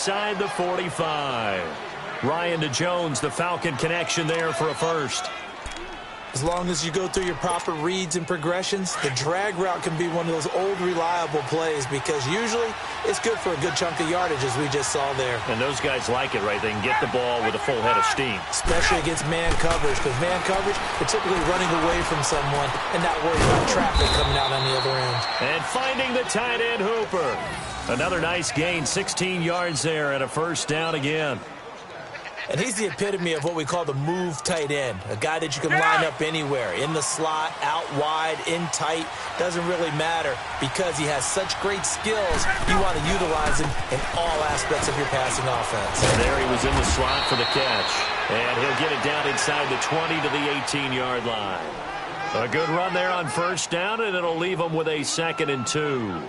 inside the 45. Ryan to Jones, the Falcon connection there for a first. As long as you go through your proper reads and progressions, the drag route can be one of those old reliable plays because usually it's good for a good chunk of yardage, as we just saw there. And those guys like it, right? They can get the ball with a full head of steam. Especially against man coverage, because man coverage, they're typically running away from someone and not worried about traffic coming out on the other end. And finding the tight end Hooper. Another nice gain, 16 yards there and a first down again. And he's the epitome of what we call the move tight end, a guy that you can line up anywhere, in the slot, out wide, in tight, doesn't really matter because he has such great skills. You want to utilize him in all aspects of your passing offense. And there he was in the slot for the catch. And he'll get it down inside the 20 to the 18-yard line. A good run there on first down, and it'll leave him with a 2nd and 2.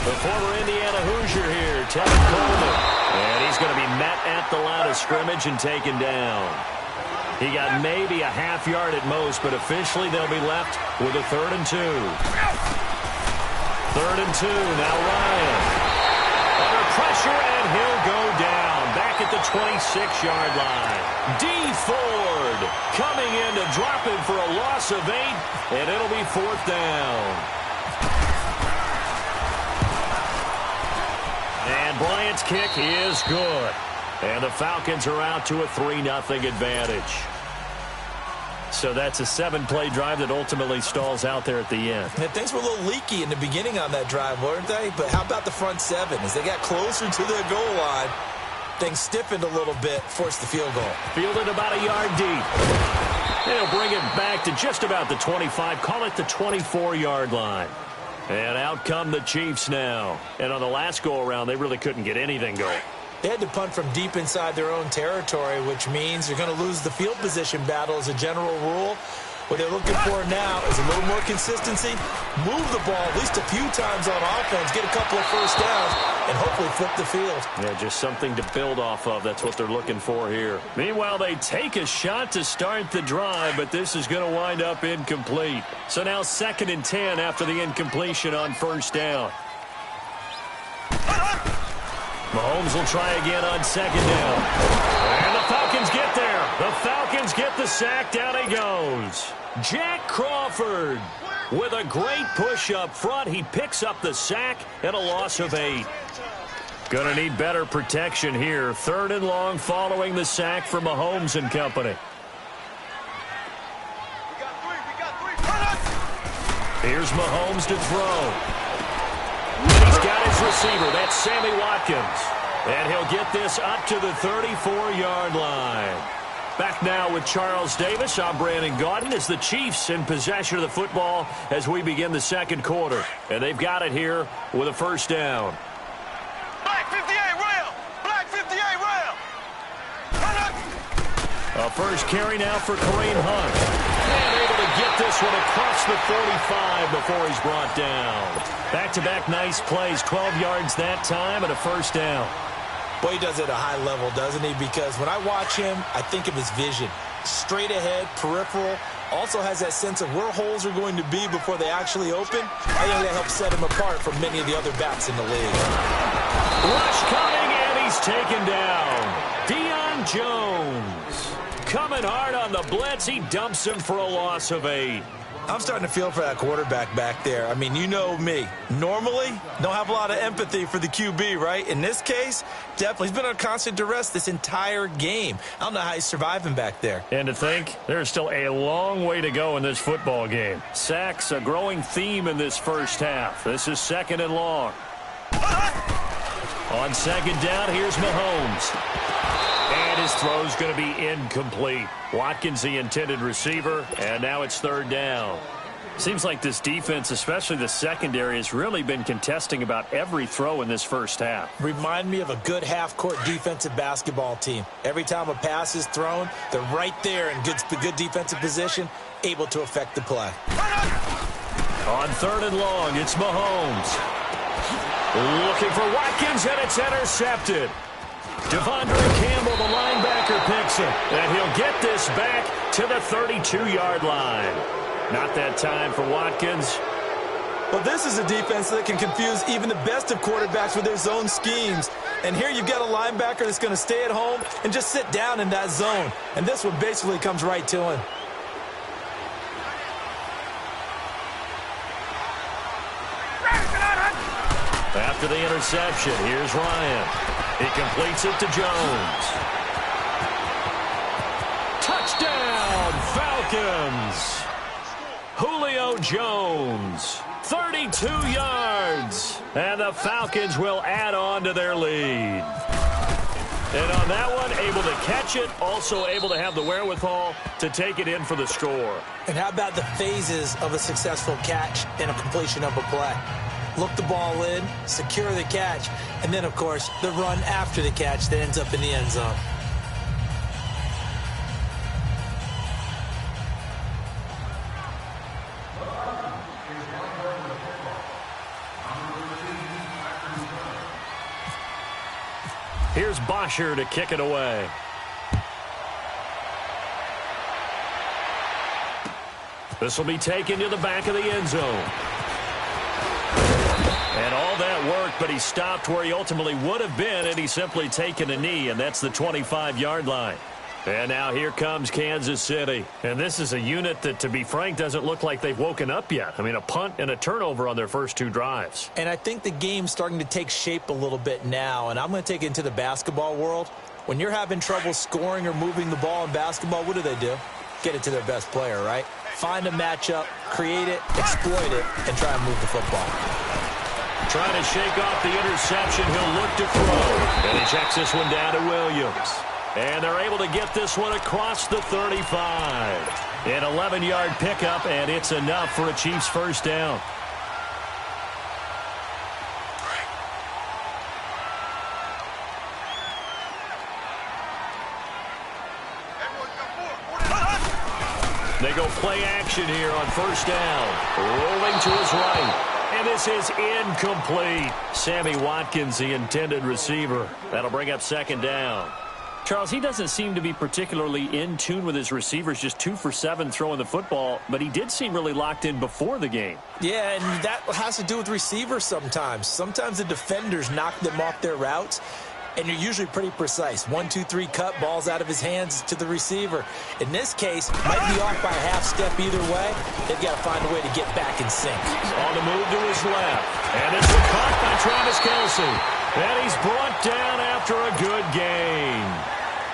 The former Indiana Hoosier here, Tevin Coleman. And he's going to be met at the line of scrimmage and taken down. He got maybe a half yard at most, but officially they'll be left with a 3rd and 2. 3rd and 2, now Ryan. Under pressure, and he'll go down. Back at the 26-yard line. D. Ford coming in to drop him for a loss of 8, and it'll be 4th down. And Bryant's kick is good. And the Falcons are out to a 3-0 advantage. So that's a 7-play drive that ultimately stalls out there at the end. And things were a little leaky in the beginning on that drive, weren't they? But how about the front 7? As they got closer to their goal line, things stiffened a little bit, forced the field goal. Fielded about a yard deep. They'll bring it back to just about the 25, call it the 24-yard line. And out come the Chiefs now. And on the last go-around, they really couldn't get anything going. They had to punt from deep inside their own territory, which means you're going to lose the field position battle as a general rule. What they're looking for now is a little more consistency, move the ball at least a few times on offense, get a couple of first downs, and hopefully flip the field. Yeah, just something to build off of. That's what they're looking for here. Meanwhile, they take a shot to start the drive, but this is going to wind up incomplete. So now 2nd and 10 after the incompletion on first down. Mahomes will try again on 2nd down. And the Falcons get there. The Falcons get the sack. Down he goes. Jack Crawford with a great push up front. He picks up the sack and a loss of 8. Going to need better protection here. 3rd and long following the sack for Mahomes and company. Here's Mahomes to throw. He's got his receiver. That's Sammy Watkins. And he'll get this up to the 34-yard line. Back now with Charles Davis. I'm Brandon Gaudin as the Chiefs in possession of the football as we begin the 2nd quarter. And they've got it here with a first down. Black 58 rail! Black 58 rail! A first carry now for Kareem Hunt. And able to get this one across the 45 before he's brought down. Back-to-back nice plays, 12 yards that time and a first down. Boy, he does it at a high level, doesn't he? Because when I watch him, I think of his vision. Straight ahead, peripheral, also has that sense of where holes are going to be before they actually open. I think that helps set him apart from many of the other backs in the league. Rush coming, and he's taken down. Deion Jones coming hard on the blitz. He dumps him for a loss of 8. I'm starting to feel for that quarterback back there. I mean, you know me. Normally, don't have a lot of empathy for the QB, right? In this case, definitely. He's been on constant duress this entire game. I don't know how he's surviving back there. And to think, there's still a long way to go in this football game. Sacks, a growing theme in this first half. This is 2nd and long. On 2nd down, here's Mahomes. And his throw's going to be incomplete. Watkins, the intended receiver, and now it's 3rd down. Seems like this defense, especially the secondary, has really been contesting about every throw in this first half. Remind me of a good half-court defensive basketball team. Every time a pass is thrown, they're right there in good defensive position, able to affect the play. On 3rd and long, it's Mahomes. Looking for Watkins, and it's intercepted. Devondre Johnson. And he'll get this back to the 32-yard line. Not that time for Watkins. Well, this is a defense that can confuse even the best of quarterbacks with their zone schemes. And here you've got a linebacker that's going to stay at home and just sit down in that zone. And this one basically comes right to him. After the interception, here's Ryan. He completes it to Jones. Touchdown, Falcons! Julio Jones, 32 yards. And the Falcons will add on to their lead. And on that one, able to catch it, also able to have the wherewithal to take it in for the score. And how about the phases of a successful catch and a completion of a play? Look the ball in, secure the catch, and then, of course, the run after the catch that ends up in the end zone. Here's Bosher to kick it away. This will be taken to the back of the end zone. And all that worked, but he stopped where he ultimately would have been, and he's simply taken a knee, and that's the 25-yard line. And now here comes Kansas City. And this is a unit that, to be frank, doesn't look like they've woken up yet. I mean, a punt and a turnover on their first two drives. And I think the game's starting to take shape a little bit now, and I'm going to take it into the basketball world. When you're having trouble scoring or moving the ball in basketball, what do? Get it to their best player, right? Find a matchup, create it, exploit it, and try and move the football. Trying to shake off the interception. He'll look to throw. And he checks this one down to Williams. And they're able to get this one across the 35. An 11-yard pickup, and it's enough for a Chiefs first down. They go play action here on first down. Rolling to his right. And this is incomplete. Sammy Watkins, the intended receiver. That'll bring up second down. Charles, he doesn't seem to be particularly in tune with his receivers, just 2 for 7 throwing the football, but he did seem really locked in before the game. Yeah, and that has to do with receivers sometimes. Sometimes the defenders knock them off their routes, and you're usually pretty precise. 1, 2, 3 cut, balls out of his hands to the receiver. In this case, might be off by a half step either way. They've got to find a way to get back in sync. On the move to his left. And it's caught by Travis Kelce. And he's brought down after a good gain.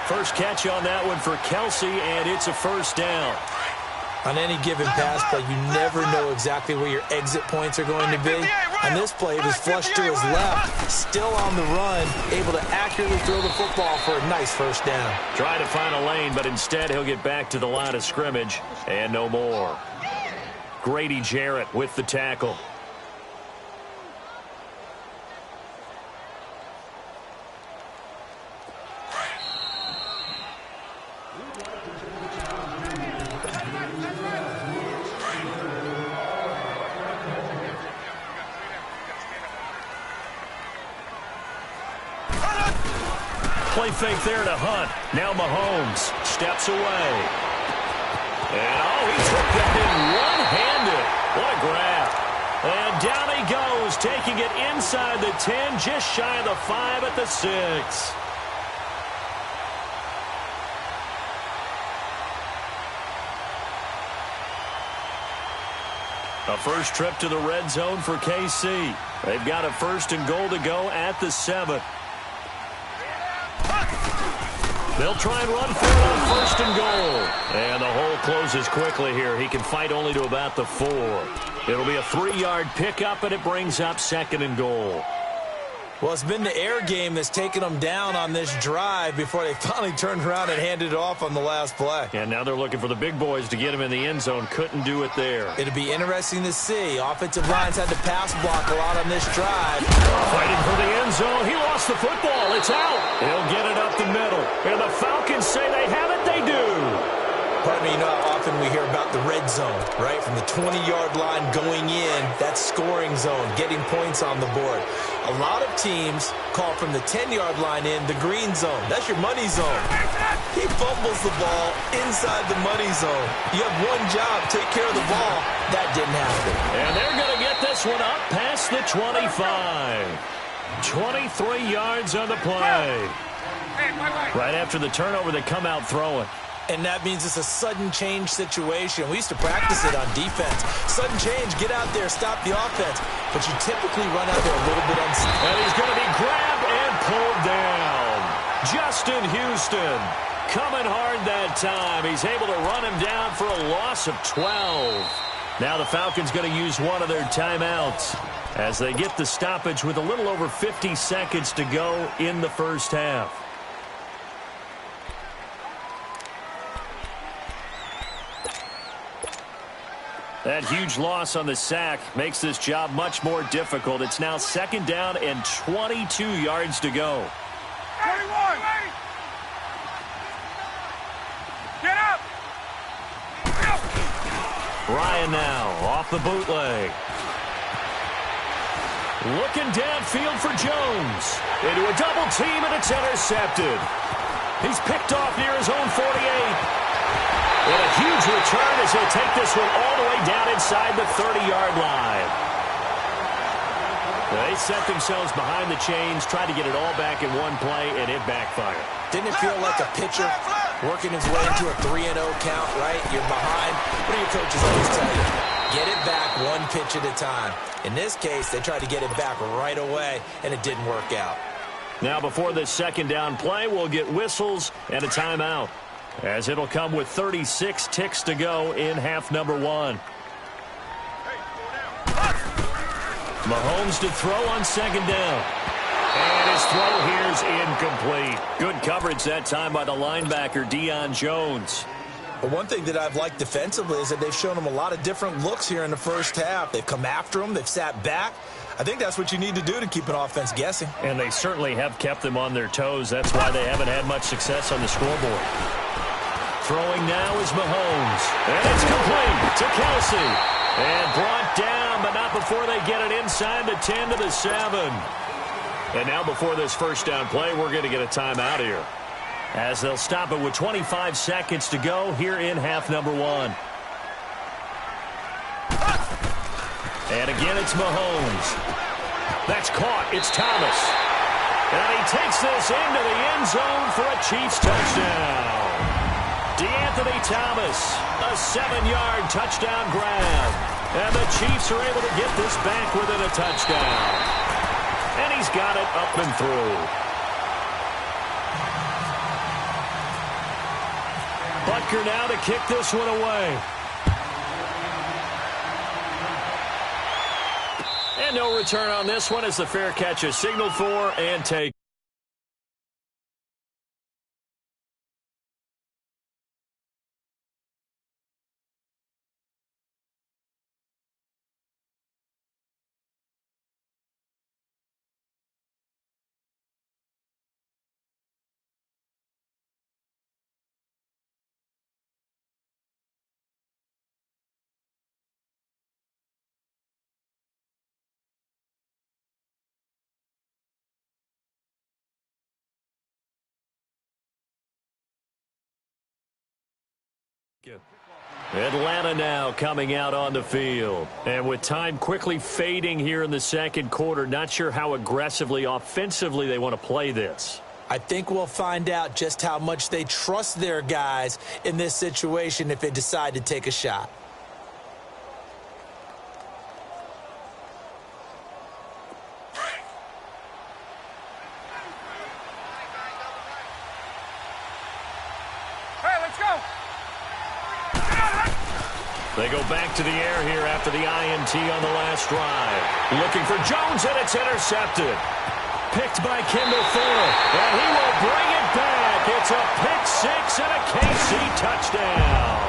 First catch on that one for Kelce, and it's a first down. On any given pass play, you never know exactly where your exit points are going to be. On this play, it was flushed to his left, still on the run, able to accurately throw the football for a nice first down. Trying to find a lane, but instead he'll get back to the line of scrimmage, and no more. Grady Jarrett with the tackle. Play fake there to Hunt. Now Mahomes steps away. And, he took that in one-handed. What a grab. And down he goes, taking it inside the 10, just shy of the 5 at the 6. A first trip to the red zone for KC. They've got a first and goal to go at the 7. They'll try and run for it on first and goal. And the hole closes quickly here. He can fight only to about the 4. It'll be a 3-yard pickup, and it brings up second and goal. Well, it's been the air game that's taken them down on this drive before they finally turned around and handed it off on the last play. And now they're looking for the big boys to get him in the end zone. Couldn't do it there. It'll be interesting to see. Offensive lines had to pass block a lot on this drive. Fighting for the end zone. He lost the football. It's out. He'll get it up the middle. And the Falcons say they have it. They do. Pardon me, you know how often we hear about the red zone, right? From the 20-yard line going in, that's scoring zone, getting points on the board. A lot of teams call from the 10-yard line in the green zone. That's your money zone. He fumbles the ball inside the money zone. You have one job, take care of the ball. That didn't happen. And they're going to get this one up past the 25. 23 yards on the play. Right after the turnover, they come out throwing. And that means it's a sudden change situation. We used to practice it on defense. Sudden change, get out there, stop the offense. But you typically run out there a little bit unsafe. And he's going to be grabbed and pulled down. Justin Houston coming hard that time. He's able to run him down for a loss of 12. Now the Falcons going to use one of their timeouts as they get the stoppage with a little over 50 seconds to go in the first half. That huge loss on the sack makes this job much more difficult. It's now 2nd down and 22 yards to go. 21. Get up. Ryan now off the bootleg. Looking downfield for Jones. Into a double team, and it's intercepted. He's picked off near his own 48. And a huge return as he'll take this one all the way down inside the 30-yard line. They set themselves behind the chains, tried to get it all back in one play, and it backfired. Didn't it feel like a pitcher working his way into a 3-0 count, right? You're behind. What do your coaches always tell you? Get it back one pitch at a time. In this case, they tried to get it back right away, and it didn't work out. Now, before this 2nd down play, we'll get whistles and a timeout, as it'll come with 36 ticks to go in half number 1. Mahomes to throw on 2nd down. And his throw here's incomplete. Good coverage that time by the linebacker, Deion Jones. But one thing that I've liked defensively is that they've shown him a lot of different looks here in the first half. They've come after him. They've sat back. I think that's what you need to do to keep an offense guessing. And they certainly have kept them on their toes. That's why they haven't had much success on the scoreboard. Throwing now is Mahomes. And it's complete to Kelsey. And brought down, but not before they get it inside the 10 to the 7. And now before this first down play, we're going to get a timeout here, as they'll stop it with 25 seconds to go here in half number 1. And again, it's Mahomes. That's caught. It's Thomas. And he takes this into the end zone for a Chiefs touchdown. DeAnthony Thomas, a 7-yard touchdown grab. And the Chiefs are able to get this back within a touchdown. And he's got it up and through. Butker now to kick this one away. And no return on this one as the fair catch is signaled for and taken. Atlanta now coming out on the field. And with time quickly fading here in the second quarter, not sure how aggressively, offensively they want to play this. I think we'll find out just how much they trust their guys in this situation if they decide to take a shot. They go back to the air here after the INT on the last drive. Looking for Jones, and it's intercepted. Picked by Kendall Fuller, and he will bring it back. It's a pick six and a KC touchdown.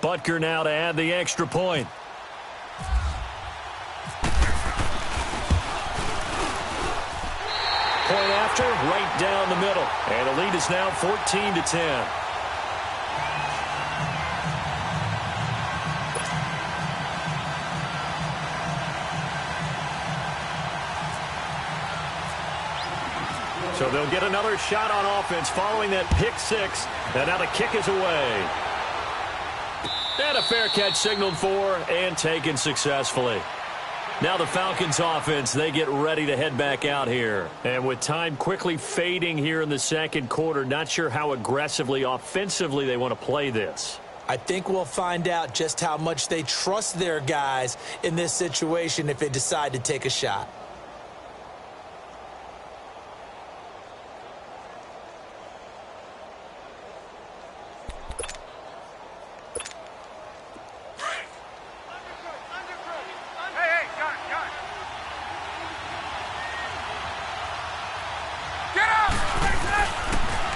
Butker now to add the extra point. Point after, right down the middle. And the lead is now 14-10. So they'll get another shot on offense following that pick six. And now the kick is away. And a fair catch signaled for and taken successfully. Now the Falcons offense, they get ready to head back out here. And with time quickly fading here in the second quarter, not sure how aggressively, offensively they want to play this. I think we'll find out just how much they trust their guys in this situation if they decide to take a shot.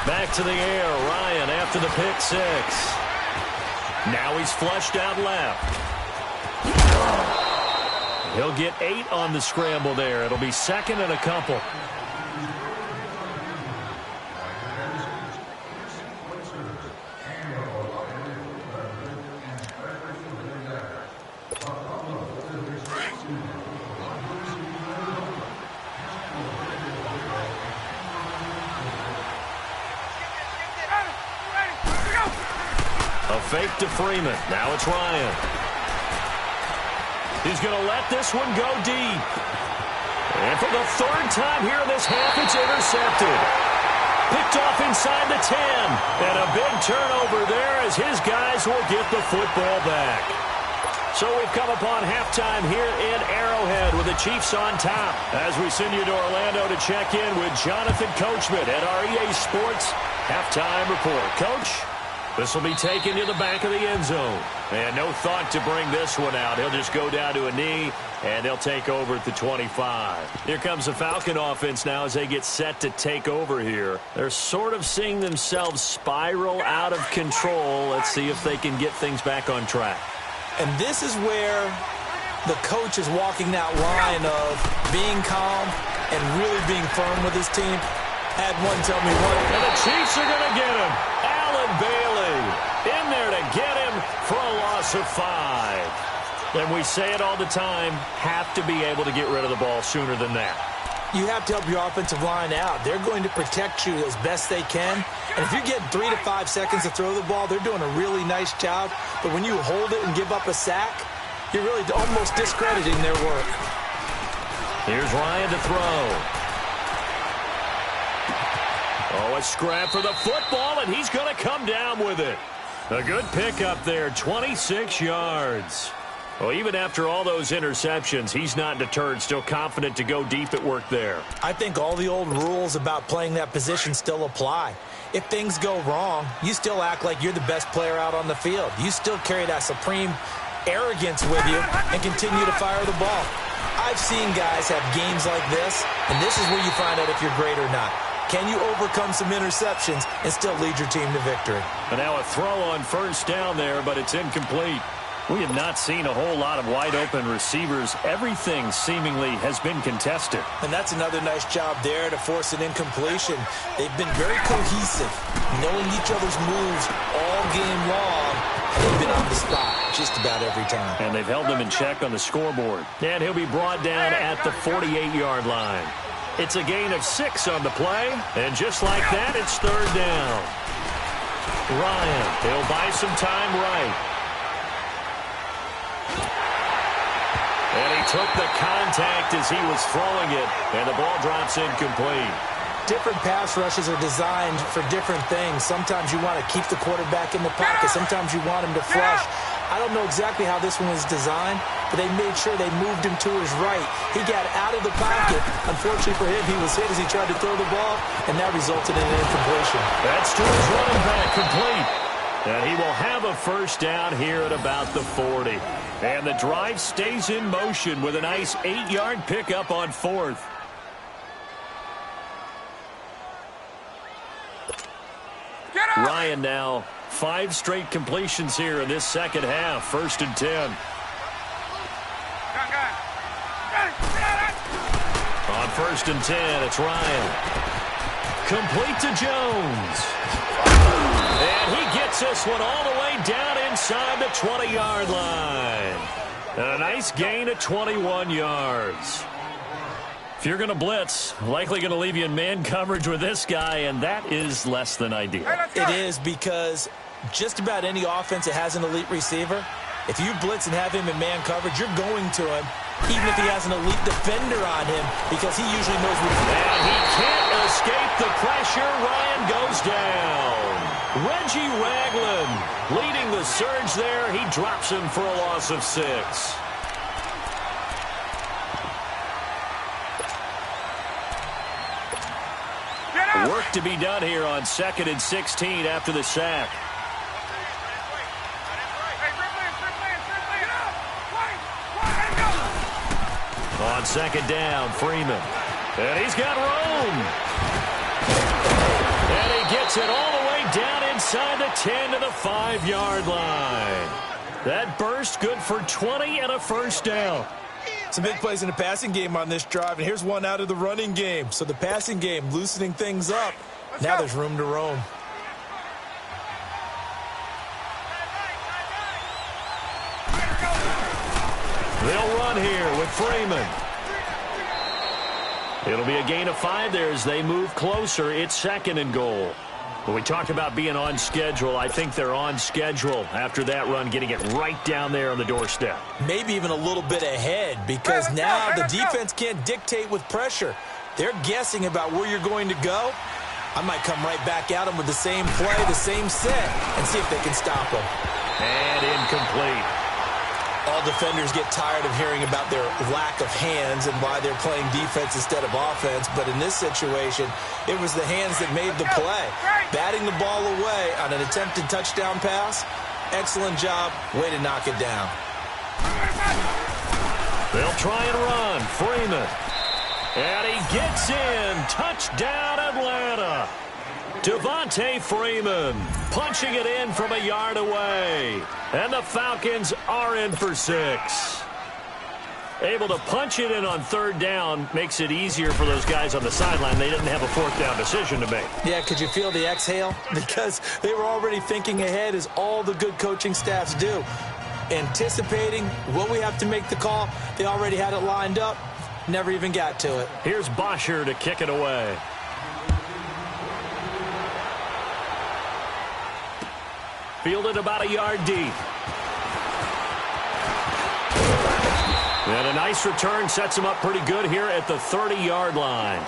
Back to the air, Ryan after the pick six. Now he's flushed out left. He'll get 8 on the scramble there. It'll be second and a couple. Fake to Freeman. Now it's Ryan. He's going to let this one go deep. And for the third time here in this half, it's intercepted. Picked off inside the 10. And a big turnover there as his guys will get the football back. So we've come upon halftime here in Arrowhead with the Chiefs on top. As we send you to Orlando to check in with Jonathan Coachman at our EA Sports Halftime Report. Coach? This will be taken to the back of the end zone. And no thought to bring this one out. He'll just go down to a knee, and they'll take over at the 25. Here comes the Falcon offense now as they get set to take over here. They're sort of seeing themselves spiral out of control. Let's see if they can get things back on track. And this is where the coach is walking that line of being calm and really being firm with his team. Had one tell me one. And the Chiefs are going to get him. Allen Bailey in there to get him for a loss of 5. And we say it all the time, have to be able to get rid of the ball sooner than that. You have to help your offensive line out. They're going to protect you as best they can. And if you're getting 3 to 5 seconds to throw the ball, they're doing a really nice job. But when you hold it and give up a sack, you're really almost discrediting their work. Here's Ryan to throw. Oh, a scrap for the football, and he's going to come down with it. A good pickup there, 26 yards. Well, even after all those interceptions, he's not deterred, still confident to go deep at work there. I think all the old rules about playing that position still apply. If things go wrong, you still act like you're the best player out on the field. You still carry that supreme arrogance with you and continue to fire the ball. I've seen guys have games like this, and this is where you find out if you're great or not. Can you overcome some interceptions and still lead your team to victory? And now a throw on first down there, but it's incomplete. We have not seen a whole lot of wide-open receivers. Everything seemingly has been contested. And that's another nice job there to force an incompletion. They've been very cohesive, knowing each other's moves all game long, and they've been on the spot just about every time. And they've held them in check on the scoreboard. And he'll be brought down at the 48-yard line. It's a gain of 6 on the play, and just like that, it's third down. Ryan, he'll buy some time right. And he took the contact as he was throwing it, and the ball drops incomplete. Different pass rushes are designed for different things. Sometimes you want to keep the quarterback in the pocket. Sometimes you want him to flush. I don't know exactly how this one was designed, but they made sure they moved him to his right. He got out of the pocket. Unfortunately for him, he was hit as he tried to throw the ball, and that resulted in an incompletion. That's to his running back, complete. And he will have a first down here at about the 40. And the drive stays in motion with a nice 8-yard pickup on 4th. Ryan now 5 straight completions here in this second half. 1st and 10. On 1st and 10, it's Ryan. Complete to Jones. And he gets this one all the way down inside the 20-yard line. And a nice gain of 21 yards. If you're going to blitz, likely going to leave you in man coverage with this guy, and that is less than ideal. It is, because just about any offense that has an elite receiver, if you blitz and have him in man coverage, you're going to him, even if he has an elite defender on him, because he usually knows what he's doing. And he can't escape the pressure. Ryan goes down. Reggie Ragland leading the surge there. He drops him for a loss of 6. Work to be done here on 2nd and 16 after the sack. On 2nd down, Freeman. And he's got room. And he gets it all the way down inside the 10 to the 5-yard line. That burst good for 20 and a 1st down. Some big plays in the passing game on this drive, and here's one out of the running game. So the passing game loosening things up. Now there's room to roam. They'll run here with Freeman. It'll be a gain of 5 there as they move closer. It's 2nd and goal. When we talked about being on schedule, I think they're on schedule after that run, getting it right down there on the doorstep. Maybe even a little bit ahead, because now the defense can't dictate with pressure. They're guessing about where you're going to go. I might come right back at them with the same play, the same set, and see if they can stop them. And incomplete. All defenders get tired of hearing about their lack of hands and why they're playing defense instead of offense. But in this situation, it was the hands that made the play. Batting the ball away on an attempted touchdown pass, excellent job. Way to knock it down. They'll try and run. Freeman. And he gets in. Touchdown, Atlanta. Devontae Freeman punching it in from a yard away. And the Falcons are in for 6. Able to punch it in on 3rd down makes it easier for those guys on the sideline. They didn't have a 4th down decision to make. Yeah, could you feel the exhale? Because they were already thinking ahead, as all the good coaching staffs do. Anticipating what we have to make the call. They already had it lined up. Never even got to it. Here's Bosher to kick it away. Fielded about a yard deep. And a nice return sets him up pretty good here at the 30-yard line.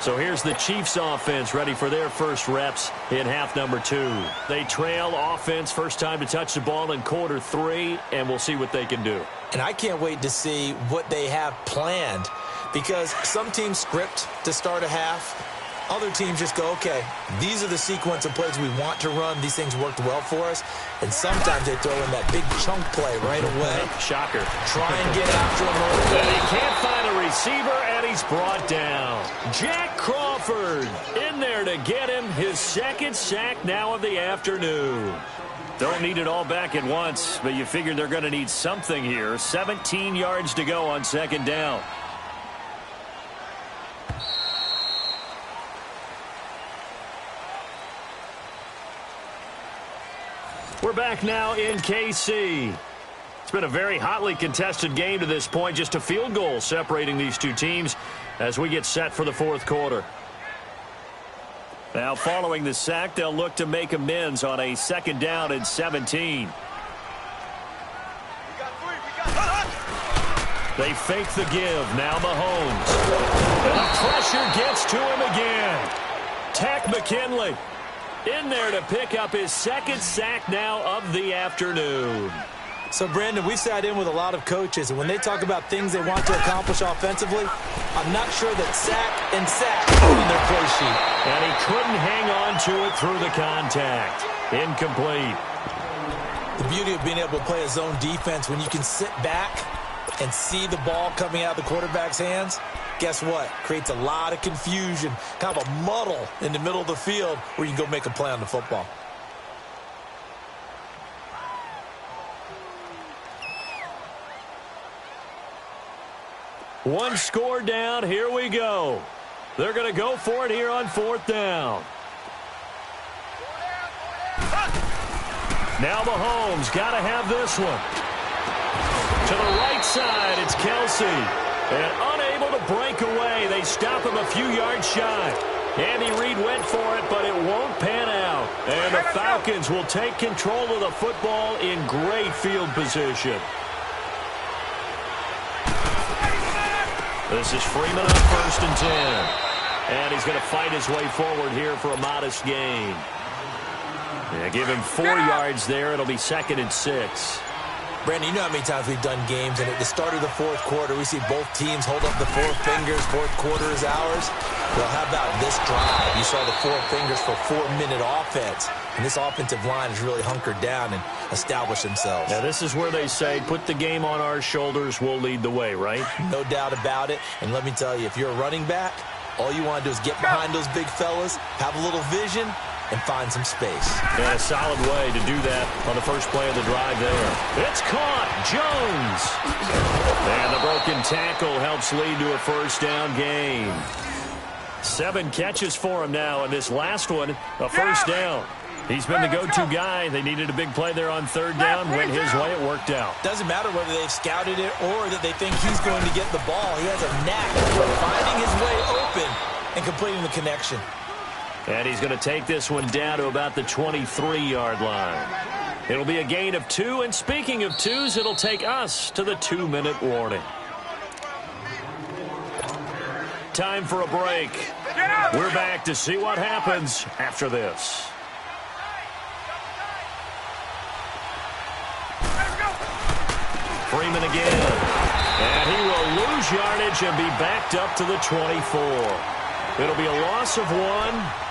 So here's the Chiefs offense ready for their first reps in half number 2. They trail offense, first time to touch the ball in quarter 3, and we'll see what they can do. And I can't wait to see what they have planned, because some teams script to start a half. Other teams just go, okay, these are the sequence of plays we want to run. These things worked well for us. And sometimes they throw in that big chunk play right away. Shocker. Try and get after him early. And he can't find a receiver, and he's brought down. Jack Crawford in there to get him his 2nd sack now of the afternoon. Don't need it all back at once, but you figure they're going to need something here. 17 yards to go on 2nd down. We're back now in KC. It's been a very hotly contested game to this point. Just a field goal separating these two teams as we get set for the 4th quarter. Now following the sack, they'll look to make amends on a 2nd down and 17. They fake the give. Now Mahomes. And the pressure gets to him again. Tack McKinley in there to pick up his 2nd sack now of the afternoon. So, Brandon, we've sat in with a lot of coaches, and when they talk about things they want to accomplish offensively, I'm not sure that sack and sack are in their play sheet. And he couldn't hang on to it through the contact. Incomplete. The beauty of being able to play a zone defense, when you can sit back and see the ball coming out of the quarterback's hands, guess what? Creates a lot of confusion, kind of a muddle in the middle of the field where you can go make a play on the football. One score down. Here we go. They're going to go for it here on 4th down. Now Mahomes got to have this one. To the right side, it's Kelsey. And unable to break away. They stop him a few yards shy. Andy Reid went for it, but it won't pan out. And the Falcons will take control of the football in great field position. This is Freeman on 1st and 10. And he's going to fight his way forward here for a modest gain. Yeah, give him 4 yards there. It'll be 2nd and 6. Brandon, you know how many times we've done games, and at the start of the 4th quarter, we see both teams hold up the 4 fingers. 4th quarter is ours. Well, how about this drive? You saw the 4 fingers for 4-minute offense. And this offensive line has really hunkered down and established themselves. Now, this is where they say, put the game on our shoulders, we'll lead the way, right? No doubt about it. And let me tell you, if you're a running back, all you want to do is get behind those big fellas, have a little vision, and find some space. And a solid way to do that on the first play of the drive there. It's caught. Jones. And the broken tackle helps lead to a 1st down gain. 7 catches for him now, and this last one, a 1st down. He's been the go-to guy. They needed a big play there on 3rd down. Went his way. It worked out. Doesn't matter whether they've scouted it or that they think he's going to get the ball. He has a knack for finding his way open and completing the connection. And he's going to take this one down to about the 23-yard line. It'll be a gain of 2. And speaking of 2s, it'll take us to the 2-minute warning. Time for a break. We're back to see what happens after this. Freeman again. And he will lose yardage and be backed up to the 24. It'll be a loss of 1,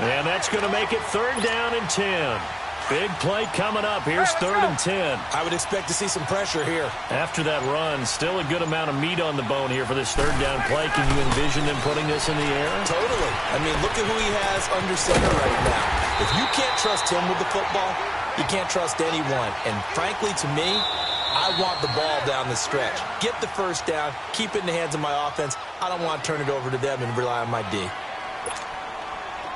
and that's going to make it 3rd down and 10. Big play coming up. Here's 3rd and 10. I would expect to see some pressure here. After that run, still a good amount of meat on the bone here for this 3rd down play. Can you envision them putting this in the air? Totally. I mean, look at who he has under center right now. If you can't trust him with the football, you can't trust anyone. And frankly, to me, I want the ball down the stretch. Get the 1st down, keep it in the hands of my offense. I don't want to turn it over to them and rely on my D.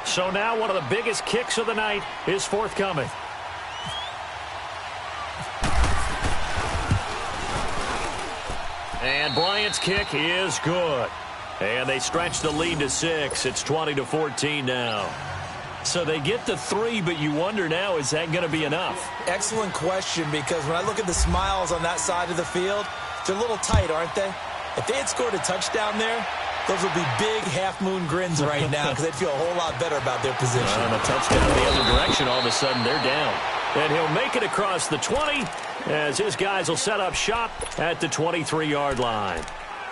So now one of the biggest kicks of the night is forthcoming. And Bryant's kick is good. And they stretch the lead to 6. It's 20-14 now. So they get to 3, but you wonder now, is that going to be enough? Excellent question, because when I look at the smiles on that side of the field, they're a little tight, aren't they? If they had scored a touchdown there, those would be big half-moon grins right now because they'd feel a whole lot better about their position. And a touchdown the other direction, all of a sudden they're down. And he'll make it across the 20 as his guys will set up shop at the 23-yard line.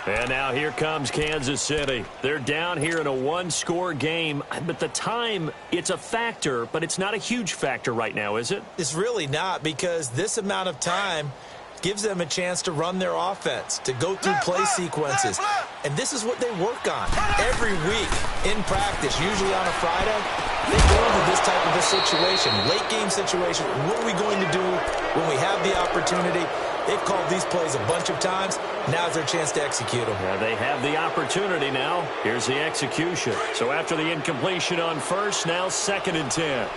And now here comes Kansas City. They're down here in a 1-score game, but the time, it's a factor, but it's not a huge factor right now, is it? It's really not, because this amount of time gives them a chance to run their offense, to go through play sequences. And this is what they work on every week in practice, usually on a Friday. They go into this type of a situation, late game situation. What are we going to do when we have the opportunity? They've called these plays a bunch of times. Now's their chance to execute them. Yeah, they have the opportunity now. Here's the execution. So after the incompletion on 1st, now 2nd and 10.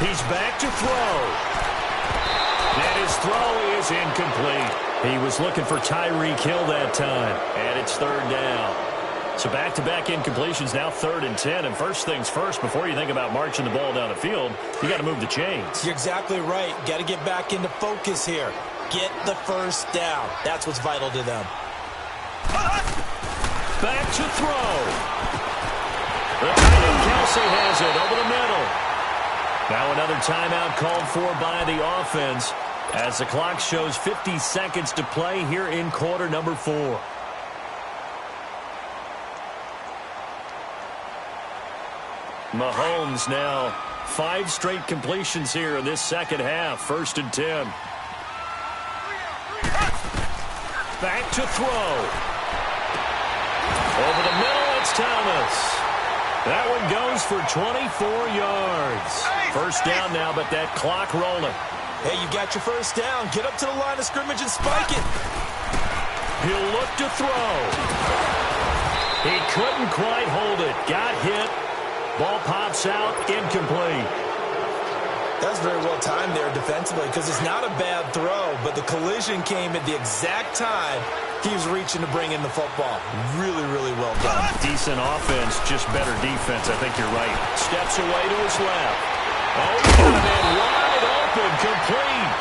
He's back to throw. And his throw is incomplete. He was looking for Tyreek Hill that time. And it's 3rd down. So back-to-back incompletions, now 3rd and 10. And first things first, before you think about marching the ball down the field, you got to move the chains. You're exactly right. Got to get back into focus here. Get the 1st down. That's what's vital to them. Back to throw. The tight end Kelsey has it over the middle. Now another timeout called for by the offense as the clock shows 50 seconds to play here in quarter number 4. Mahomes now 5 straight completions here in this second half. 1st and 10. Back to throw. Over the middle, it's Thomas. That one goes for 24 yards. 1st down now, but that clock rolling. Hey, you got your first down. Get up to the line of scrimmage and spike it. He'll look to throw. He couldn't quite hold it. Got hit. Ball pops out, incomplete. That's very well timed there defensively because it's not a bad throw, but the collision came at the exact time he was reaching to bring in the football. Really, really well done. Decent offense, just better defense. I think you're right. Steps away to his left. Oh, he's got a man wide open, complete.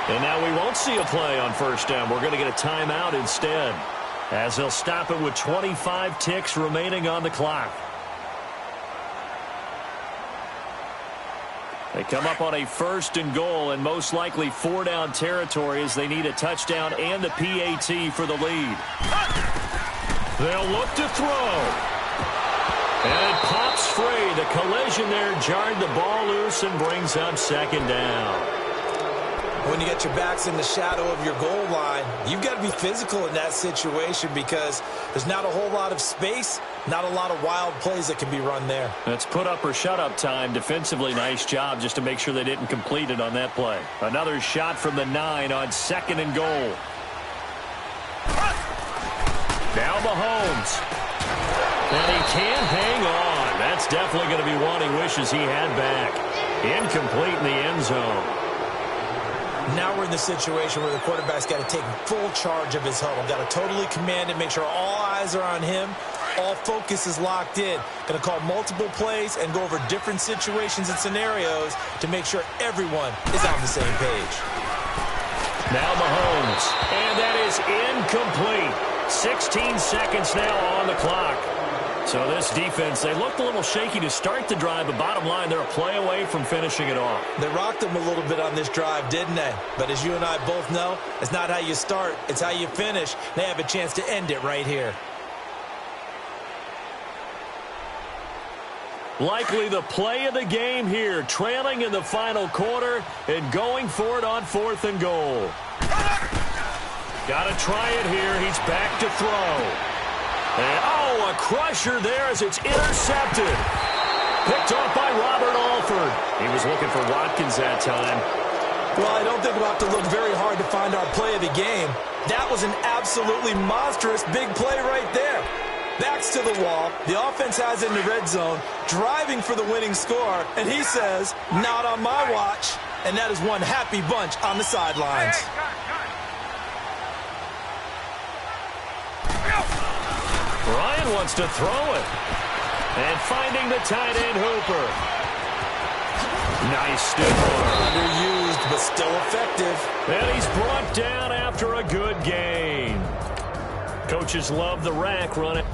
And now we won't see a play on first down. We're going to get a timeout instead, as they'll stop it with 25 ticks remaining on the clock. They come up on a 1st and goal and most likely 4-down territory as they need a touchdown and the PAT for the lead. They'll look to throw. And it pops free. The collision there jarred the ball loose and brings up 2nd down. When you get your backs in the shadow of your goal line, you've got to be physical in that situation because there's not a whole lot of space, not a lot of wild plays that can be run there. That's put up or shut up time. Defensively, nice job just to make sure they didn't complete it on that play. Another shot from the 9 on 2nd and goal. Now Mahomes. And he can't hang on. That's definitely going to be one he wishes he had back. Incomplete in the end zone. Now we're in the situation where the quarterback's got to take full charge of his huddle. Got to totally command it, make sure all eyes are on him. All focus is locked in. Going to call multiple plays and go over different situations and scenarios to make sure everyone is on the same page. Now Mahomes. And that is incomplete. 16 seconds now on the clock. So this defense, they looked a little shaky to start the drive, but bottom line, they're a play away from finishing it off. They rocked them a little bit on this drive, didn't they? But as you and I both know, it's not how you start, it's how you finish. They have a chance to end it right here. Likely the play of the game here, trailing in the final quarter and going for it on 4th and goal. Got to try it here. He's back to throw. And, oh, a crusher there as it's intercepted. Picked off by Robert Alford. He was looking for Watkins that time. Well, I don't think we'll have to look very hard to find our play of the game. That was an absolutely monstrous big play right there. Backs to the wall. The offense has it in the red zone, driving for the winning score, and he says, not on my watch. And that is one happy bunch on the sidelines. Ryan wants to throw it. And finding the tight end Hooper. Nice stiff arm. Underused, but still effective. And he's brought down after a good gain. Coaches love the rack running.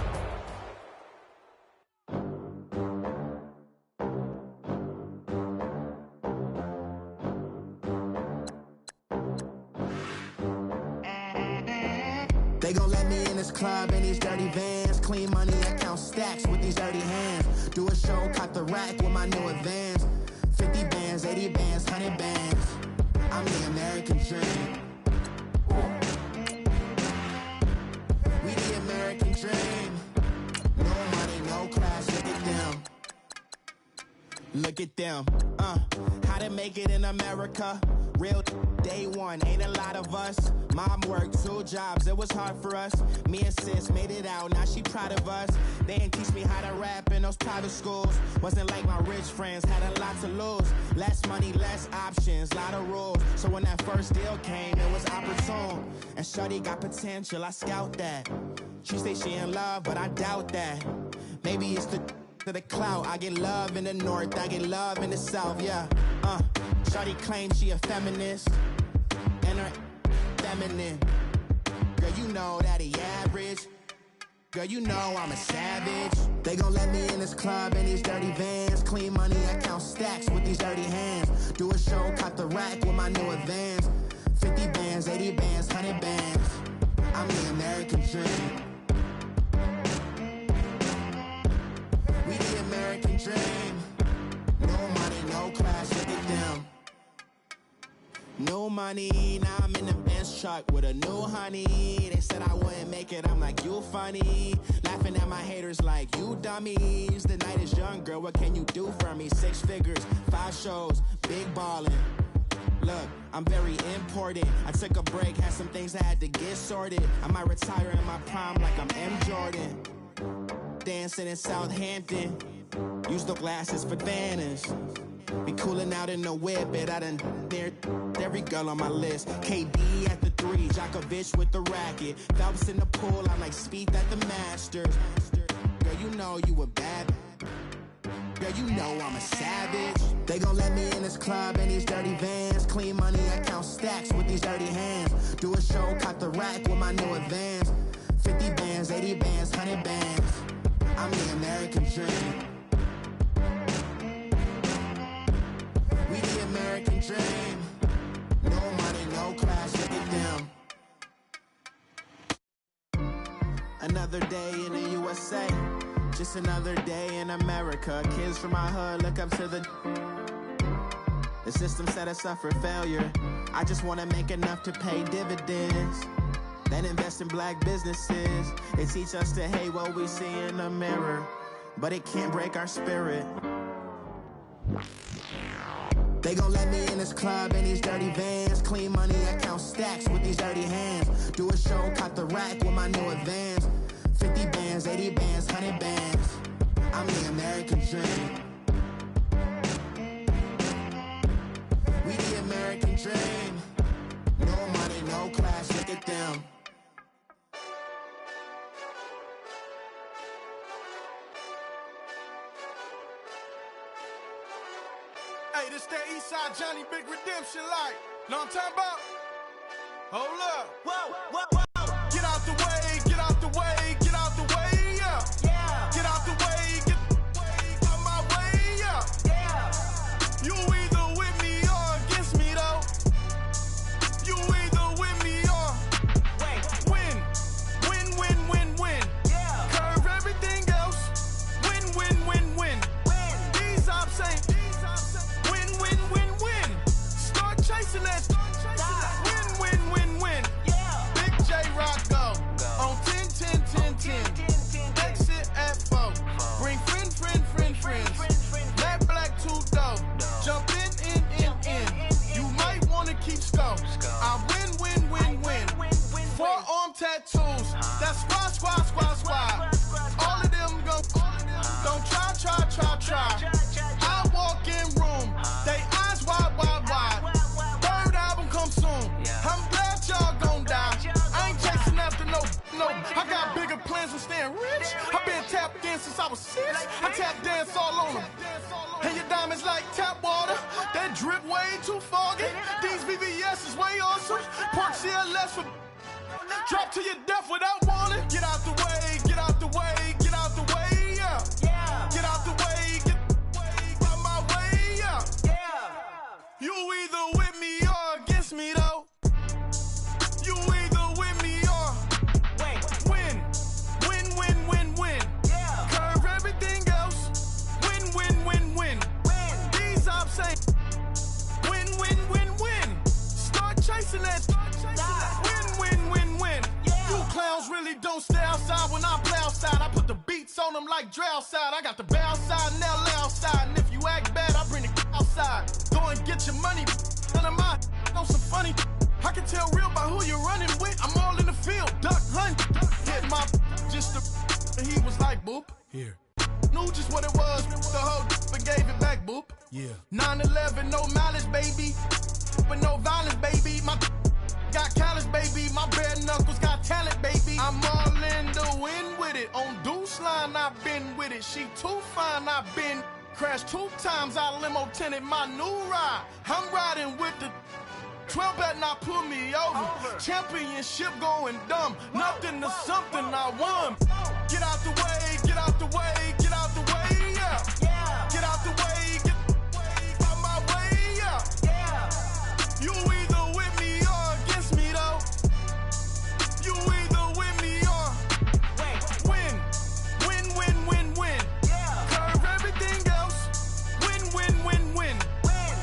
They gon' let me in this club in these dirty vans. Clean money, I count stacks with these dirty hands. Do a show, caught the rack with my new advance. 50 bands, 80 bands, 100 bands. I'm the American dream. We the American dream. No money, no class, look at them. Look at them, how to make it in America. Real day one, ain't a lot of us. Mom worked 2 jobs, it was hard for us. Me and sis made it out, now she proud of us. They didn't teach me how to rap in those private schools. Wasn't like my rich friends, had a lot to lose. Less money, less options, lot of rules. So when that first deal came, it was opportune. And shorty got potential, I scout that. She say she in love, but I doubt that. Maybe it's the clout. I get love in the north, I get love in the south, yeah. Shorty claims she a feminist, and her feminine. Girl, you know that he average. Girl, you know I'm a savage. They gon' let me in this club in these dirty vans. Clean money, I count stacks with these dirty hands. Do a show, caught the rack with my new advance. 50 bands, 80 bands, 100 bands. I'm the American dream. We the American dream. No money, no class, look at them. No money, now I'm in the Benz truck with a new honey. They said I wouldn't make it, I'm like, you funny. Laughing at my haters like, you dummies. The night is young, girl, what can you do for me? 6 figures, 5 shows, big ballin'. Look, I'm very important. I took a break, had some things I had to get sorted. I might retire in my prime like I'm M. Jordan. Dancing in Southampton. Use the glasses for Thanos. Be cooling out in the whip, but I done near every girl on my list. KD at the 3, Djokovic with the racket. Phelps in the pool, I'm like Speed at the Masters. Girl, you know you a bad. Girl, you know I'm a savage. They gon' let me in this club in these dirty vans. Clean money, I count stacks with these dirty hands. Do a show, cut the rack with my new advance. 50 bands, 80 bands, 100 bands. I'm the American dream. We the American dream. No money, no class, look at them. Another day in the USA. Just another day in America. Kids from my hood look up to the system set us up for failure. I just wanna make enough to pay dividends. Then invest in black businesses. They teach us to hate what we see in the mirror, but it can't break our spirit. They gon' let me in this club in these dirty vans. Clean money, I count stacks with these dirty hands. Do a show, cut the rack with my new advance. 50 bands, 80 bands, 100 bands. I'm the American dream. We the American dream. No money, no class, look at them. Hey, this that Eastside Johnny Big Redemption like. Know what I'm talking about? Hold up. Whoa, whoa, whoa. Get out the way, get out the way, get out the way, yeah. Yeah. Get out the way, get out my way, yeah. Yeah. You either with me or against me, though. You either with me or win. Win, win, win, win. Yeah. Curve everything else. Win, win, win, win. These ops ain't. Win, win, win, win. Start chasing that. Win, win, win, win. Yeah. Big J Rock go. On 10, 10, 10, 10. Exit at 4. Bring friends. Black, black, 2 dope. Jump in. You might wanna keep score. I win, win, win, win. Forearm tattoos. That's squad. All of them go. Don't try. I walk in room. They eyes wide. Third album come soon. I'm glad y'all gon' die. I ain't chasing after no. I got bigger plans than staying rich. I been tapped in since I was 6. I tap dance all on them. And your diamonds like tap water. That drip way too foggy. These VVS is way awesome. Park CLS for drop to your death without warning. Get out the way, get out the way, get out the way, yeah. Yeah. Get out the way, get out my way, yeah. Yeah. You either with me or against me, though. You either with me or win. Win. Yeah. Curve everything else. Win. These ops ain't. Win. Start chasing that. Win. Yeah. You clowns really don't stay outside when I play outside. I put the beats on them like drow side. I got the bow side and they'll lay outside. And if you act bad, I bring the outside. Go and get your money. None of my know some funny. I can tell real by who you're running with. I'm all in the field. Duck hunt. Hit my just the. And he was like, boop. Here. Knew just what it was. The whole but gave it back, boop. Yeah. 9/11, no malice, baby. But no violence, baby. My got callous, baby. My bare knuckles got talent, baby. I'm all in the wind with it. On Deuce line, I've been with it. She too fine, I've been crashed 2 times. I limo tinted my new ride. I'm riding with the 12 better not pull me over. Championship going dumb. Nothing to something I won. Get out the way, get out the way, get out the way, yeah. Get out the way, get out my way, yeah. You either with me or against me, though. You either with me or win. Curve everything else. Win.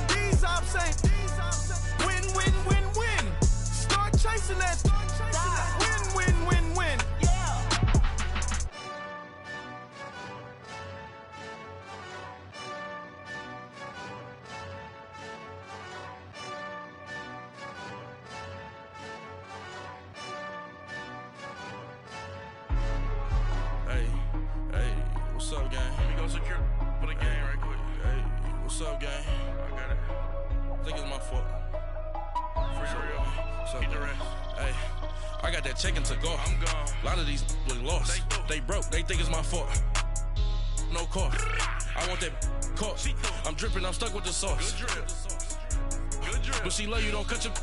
These ops ain't. Win. Start chasing that. Win. What's up, gang? Let me go secure for the game right quick. Hey, what's up, gang? I got it. I think it's my fault. For real. What's up, Keep the gang? rest. Hey, I got that chicken to go. I'm gone. A lot of these look lost. They broke. They think it's my fault. No cost. I want that cost. I'm dripping. I'm stuck with the sauce. Good drip. Good drip. But she love you. Don't cut your.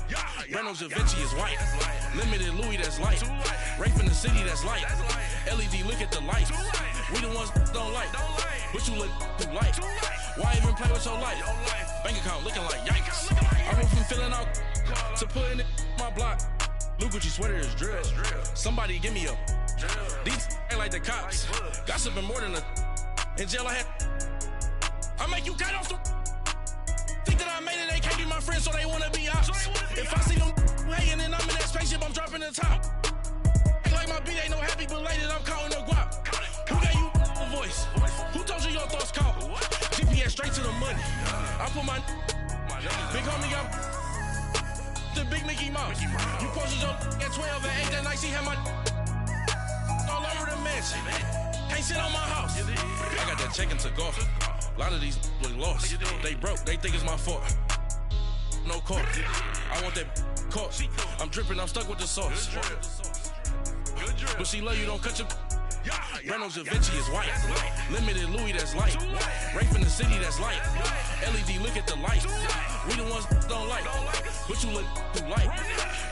Yeah, Reynolds Da Vinci is white. That's light. Limited Louis, that's light. Too light. Rape in the city, that's light. That's light. LED, look at the light. Too light. We the ones don't like. Don't like. But you look too light. Too light. Why even play with your light? Your life. Bank account looking like yikes. Looking like I went from filling out to putting it in my block. Blue Gucci sweater is drill. That's drill. Somebody give me a. Drill. These ain't like the cops. Like bugs. Gossiping more than a. In jail I had. I make you cut off the. Think that I made it, they can't be my friends, so they wanna be ops. If I see them hating and I'm in that spaceship, I'm dropping the top. Ain't like my beat, ain't no happy belated, I'm counting the guap. Who gave you a voice? Who told you your thoughts count? GPS straight to the money. I put my big homie got the big Mickey Mouse. You posted your at 12 and 8 that night, she had my all over the mansion. Can't sit on my house. I got that chicken to go. A lot of these look lost. They broke, they think it's my fault. No cost. I want that cost. I'm dripping, I'm stuck with the sauce. Good drip. But she love you, don't cut your. Yeah, Reynolds Da Vinci is white. That's light. Limited Louis, that's light. Too light. Rape in the city, that's light. LED, look at the light. We the ones don't like. But you look too light.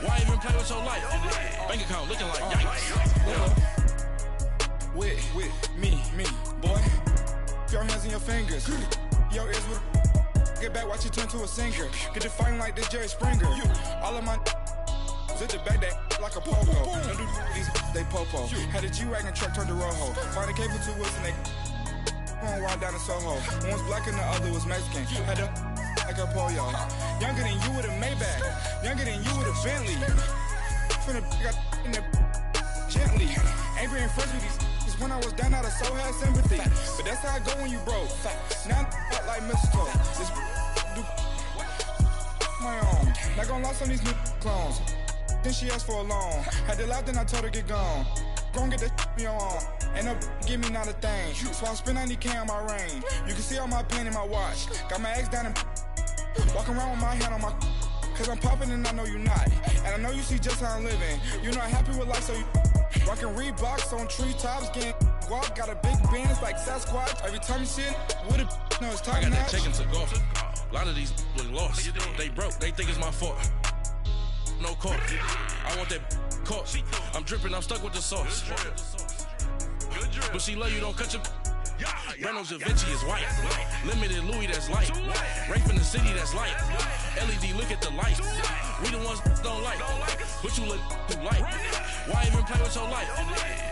Why even play with your life? Bank account looking like yikes. With me, boy. Your hands and your fingers. Your ears with get back, watch you turn to a singer. Get to fighting like this Jerry Springer. All of my zip the back that like a pogo. Don't do these, they popo. Had a G-Wagon truck turned to Rojo. Find a cable 2 wheels and they going wild down in Soho. One was black and the other was Mexican. Had a like a pollo. Younger than you with a Maybach. Younger than you with a Bentley. Finna got in the gently. Ain't being friends with these. When I was down, I so had sympathy. But that's how I go when you broke. Now I'm like mistletoe. This do my own. Not gonna lie on these new clones. Then she asked for a loan. Had to laugh, then I told her get gone. Gon' get that me on. Ain't no give me not a thing. So I spend 90K on my range. You can see all my pain in my watch. Got my ex down and walking around with my hand on my. Cause I'm popping and I know you not. And I know you see just how I'm living. You're not happy with life, so you rockin' Reeboks on treetops, getting guap. Got a big Benz like Sasquatch. Every time you see it, with a no, it's top I got notch. that chicken to go. A lot of these look lost. They broke, they think it's my fault. No cost. I want that cost. I'm dripping, I'm stuck with the sauce. Good drip. But she love you, don't cut your. Yeah, Reynolds Da Vinci is white. Limited Louis, that's light. Rape in the city, that's light. LED, look at the light. We the ones don't like. But you look too light. Why even play with your life?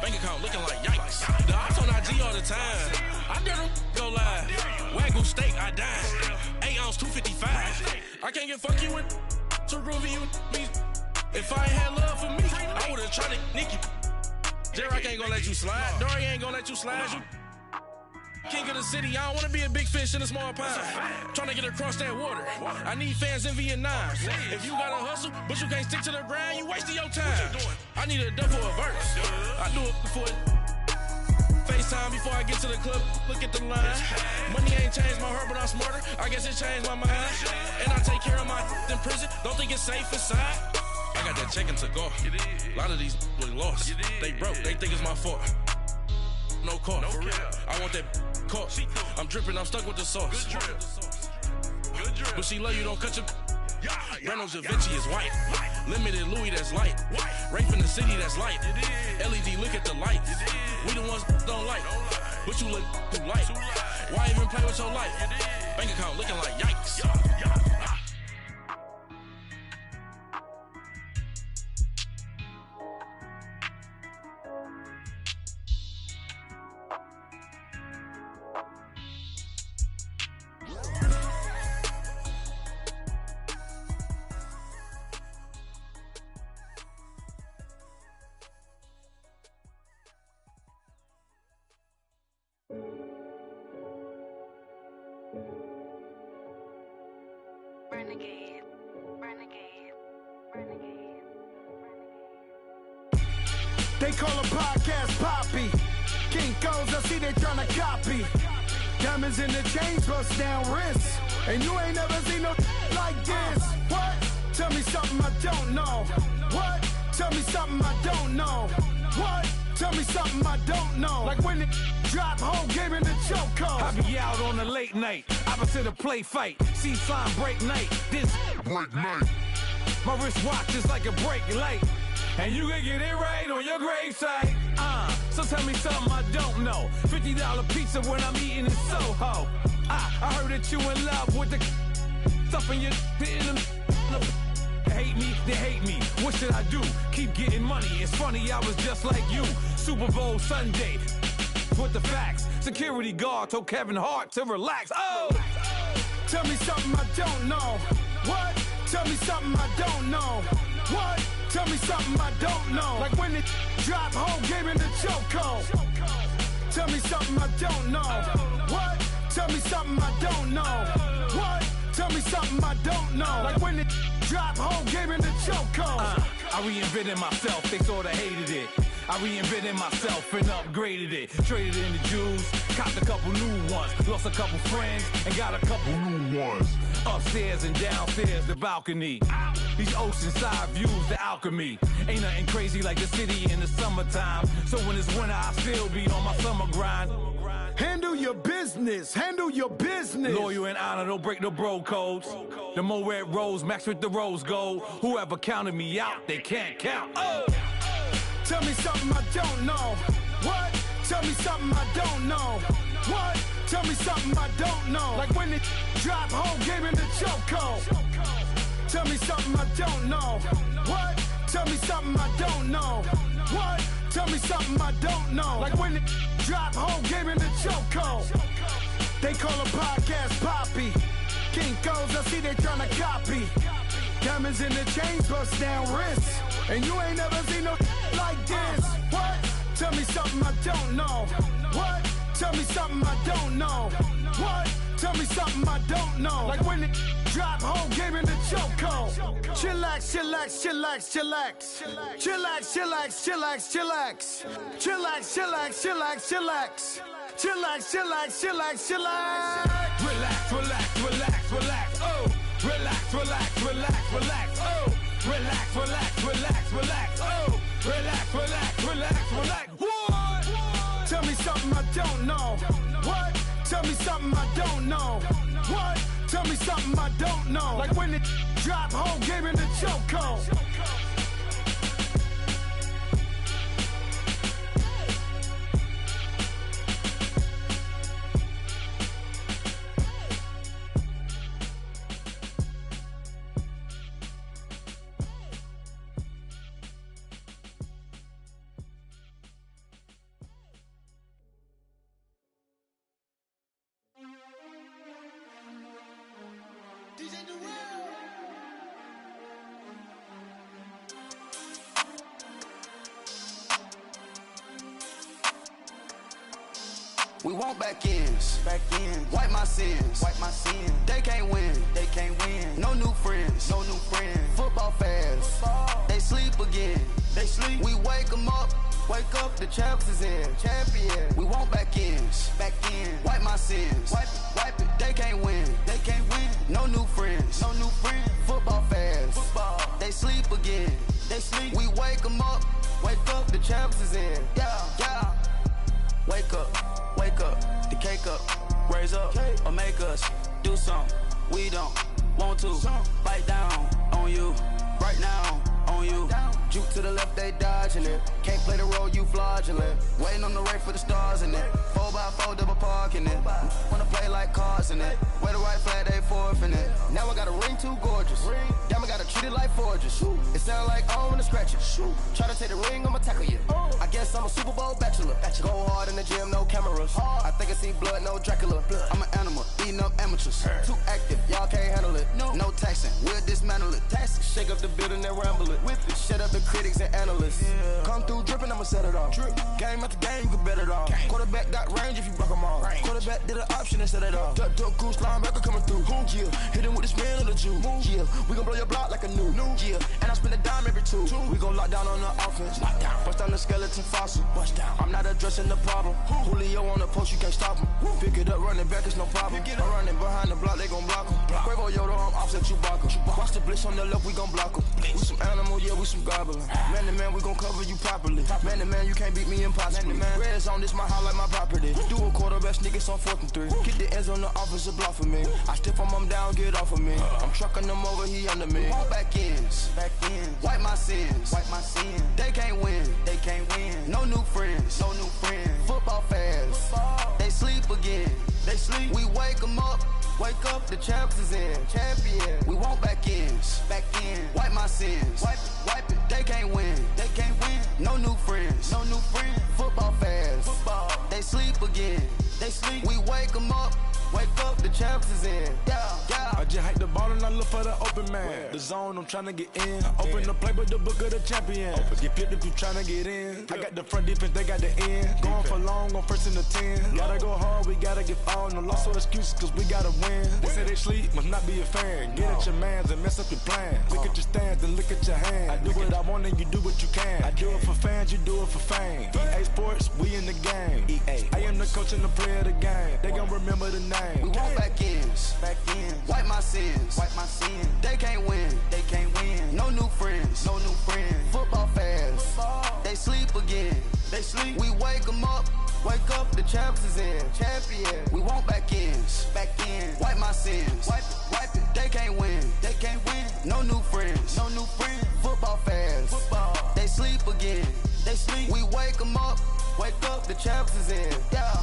Bank account looking like yikes. The ops on IG all the time. I dare them go live. Wagyu steak, I dine. 8 ounce, 255. I can't get funky with too groovy you me. If I ain't had love for me, I would've tried to nick you. J-Rock ain't gonna let you slide. Dory ain't gonna let you slide. You king of the city, I don't wanna be a big fish in a small pond. Tryna get across that water. I need fans in Vietnam. If you gotta hustle, but you can't stick to the grind, you wasting your time. I need a dub for a verse. I do it before FaceTime before I get to the club. Look at the line. Money ain't changed my heart, but I'm smarter. I guess it changed my mind. And I take care of my in prison. Don't think it's safe inside. I got that chicken to go. A lot of these look lost. They broke, they think it's my fault. No cost. I want that cost. I'm dripping, I'm stuck with the sauce. Good drip. But she love you, don't cut your. Yeah, Reynolds Da Vinci is white. Limited Louis, that's light. Rape in the city, that's light. LED, look at the lights. We the ones don't like. But you look too light. Why even play with your life? Bank account looking like yikes. Renegade, renegade, renegade, renegade. They call a podcast Poppy. Kinkos, I see they tryna copy. Diamonds in the chains, bust down wrists. And you ain't never seen no like this. What? Tell me something I don't know. What? Tell me something I don't know. What? Tell me something I don't know. Like when it drop, whole game in the chokehold. I be out on a late night, opposite a play fight. See sign break night, this break night. My wristwatch is like a brake light. And you can get it right on your gravesite. So tell me something I don't know. $50 pizza when I'm eating in Soho. I heard that you in love with the stuff in your They hate me, they hate me. What should I do? Keep getting money. It's funny, I was just like you. Super Bowl Sunday with the facts. Security guard told Kevin Hart to relax. Oh! Tell me something I don't know. What? Tell me something I don't know. What? Tell me something I don't know. Like when it drop, whole game in the chokehold. Tell me something I don't know. What? Tell me something I don't know. What? Tell me something I don't know. Like when it drop, whole game in the chokehold. I reinvented myself, they sorta hated it. I reinvented myself and upgraded it. Traded in the Jews, copped a couple new ones. Lost a couple friends and got a couple new ones. Upstairs and downstairs, the balcony. These oceanside views, the alchemy. Ain't nothing crazy like the city in the summertime. So when it's winter, I still be on my summer grind. Handle your business, handle your business. Loyal and honor, don't break the bro codes. The more red rose, max with the rose gold. Whoever counted me out, they can't count. Oh! Tell me something I don't know. What? Tell me something I don't know. What? Tell me something I don't know. Like when it drop, whole game in the chokehold. Tell me something I don't know. What? Tell me something I don't know. What? Tell me something I don't know. Like when it drop, whole game in the chokehold. They call a podcast Poppy. Kinkos, I see they tryna copy. Diamonds in the chains, bust down wrists. And you ain't never seen no like this. What? Tell me something I don't know. What? Tell me something I don't know. What? Tell me something I don't know. Like when it drop, whole game in the chokehold. Chillax, chillax, chillax, chillax. Chillax, chillax, chillax, chillax. Chillax, chillax, chillax, chillax. Chillax, chillax, chillax, chillax. Relax, relax, relax, relax. Oh! Relax, relax, relax, relax. Oh! Relax, relax, relax, relax. Oh! Relax, relax, relax, relax. What? Tell me something I don't know. What? Tell me something I don't know. What? Tell me something I don't know. Like when it drop, whole game in the chokehold. We want back ends, wipe my sins, They can't win, No new friends, Football fans, they sleep again, We wake them up, the champs is in, We want back ends, wipe my sins, wipe it. They can't win, No new friends, Football fans, they sleep again, We wake them up, the champs is in, yeah. Wake up, the cake up, raise up, or make us do something we don't want to. Bite down on you, right now on you. Juke to the left, they dodging it. Can't play the role, you fraudulent. Waiting on the right for the stars in it. 4x4 double parking it. Wanna play like cars in it. Wear the right flag, they forfeit it. Now I got a ring too gorgeous. Damn, I gotta treat it like forges. It sound like I wanna scratch it. Try to take the ring, I'ma tackle you. I guess I'm a Super Bowl bachelor. Go hard in the gym, no cameras. I think I see blood, no Dracula. I'm an animal, eating up amateurs. Too active, y'all can't handle it. No taxing, we'll dismantle it. Shake up the building and ramble it. Shut up the critics and analysts. Come through dripping, I'ma set it off. Game after game, you can bet it off. Quarterback got range if you block them off. Quarterback did an option and set it off. Duck, goose, linebacker coming through. Yeah, hit him with the spin of the you. Yeah, we gon' blow your block like a new. Yeah, and I spend a dime every two. We gon' lock down on the offense. Bust down the skeleton fossil. I'm not addressing the problem. Julio on the post, you can't stop him. Pick it up, running back, it's no problem. I'm running behind the block, they gon' block him. Quavo Yoda, I'm offset Chewbacca. Watch the blitz on the left, we gon' block him. We some animal, yeah, we some goblin. Man to man, we gon' cover you properly. Man to man, you can't beat me impossibly. Red zone, this my house like my property. Do a quarterback, niggas on 4th and 3. Get the ends on the offensive block for me. I stiff him down, get off of me. I'm trucking them over, he under me. All back ends, wipe my sins, They can't win, No new friends, Football fans, they sleep again. We wake them up. Wake up, the champs is in. Champion. We want back ends. Wipe my sins. Wipe it. They can't win. No new friends. Football fans. They sleep again. We wake them up. Wake up, the champs is in. Yeah. I just hike the ball and I look for the open man. The zone, I'm trying to get in. Open the playbook, the book of the champion. Get flipped if you trying to get in. I got the front defense, they got the end. Going for long, on 1st and the 10. Gotta go hard, we gotta get all. No loss or excuses, cause we gotta win. They say they sleep, must not be a fan. Get at your mans and mess up your plans. Look at your stands and look at your hands. I do what I want and you do what you can. I do it for fans, you do it for fame. EA Sports, we in the game. I am the coach and the player of the game. They gon' remember the name. We want back ends. Wipe my sins. They can't win. No new friends. Football fans. They sleep again. We wake them up. Wake up, the champs is in. Champion. We want back ends. Wipe my sins. Wipe it. They can't win. No new friends. Football fans. They sleep again. We wake them up. Wake up, the champs is in. Yeah.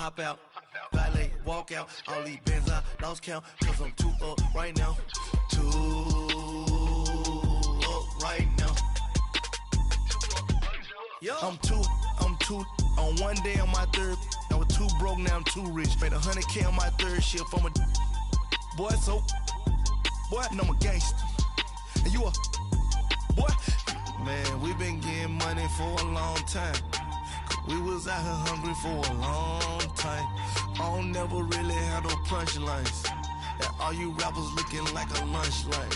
Hop out, valet, walk out. All these bands I lost count, cause I'm too up right now. Too up right now. I'm too on one day on my third. I was too broke, now I'm too rich. Made 100K on my third shift. I'm a boy, and I'm a gangster. And you a boy. Man, we been getting money for a long time. We was out here hungry for a long time. I don't never really have no punchlines. And all you rappers looking like a lunch line.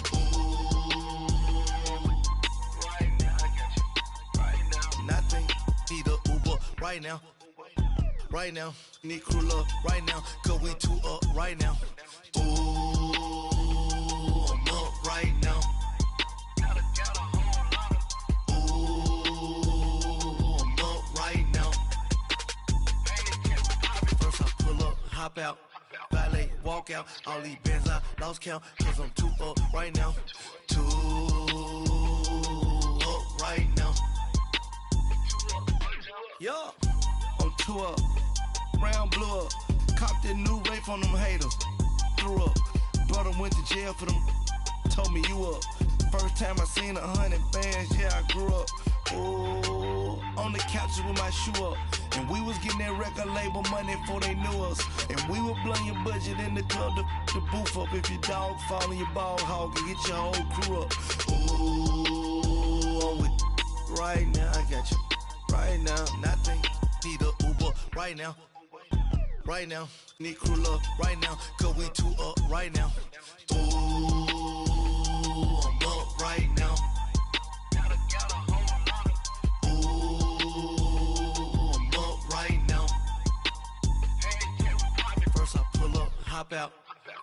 Right now, I got you. Right now. Nothing, need a Uber right now. Right now, need crew love right now. Cause we too up right now. Ooh, I'm up right now. Hop out, valet, walk out. All these bands I lost count, cause I'm too up right now. Too up right now. Yo, I'm too up. Round blew up. Copped that new rape on them haters. Threw up. Brother went to jail for them. Told me you up. First time I seen 100 bands, yeah, I grew up. Oh, on the couches with my shoe up. And we was getting that record label money before they knew us. And we were blowing your budget in the club to boof up. If your dog fall in your ball hog and get your whole crew up. Ooh, I'm with right now, I got you. Right now, nothing, need a Uber right now. Right now, need crew love right now. Cause we too up right now. Ooh, I'm up right now. Hop out,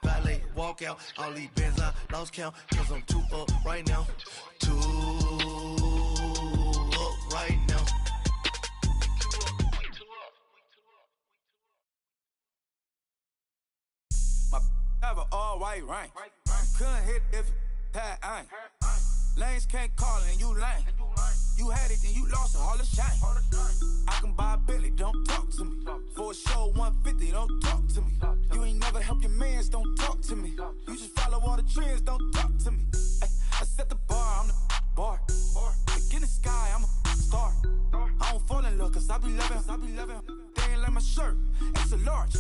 valet, walk out. All these bands I lost count, cause I'm too up right now. Too up right now. My have an all white rank. Couldn't hit if it had ain't. Lanes can't call and you lame. You had it, then you lost it, all the shine. I can buy a Bentley, don't talk to me. For a show, 150, don't talk to me. You ain't never help your mans, don't talk to me. You just follow all the trends, don't talk to me. I set the bar, I'm the bar. Like in the sky, I'm a star. I don't fall in love, cause I be loving. They ain't like my shirt, it's a large.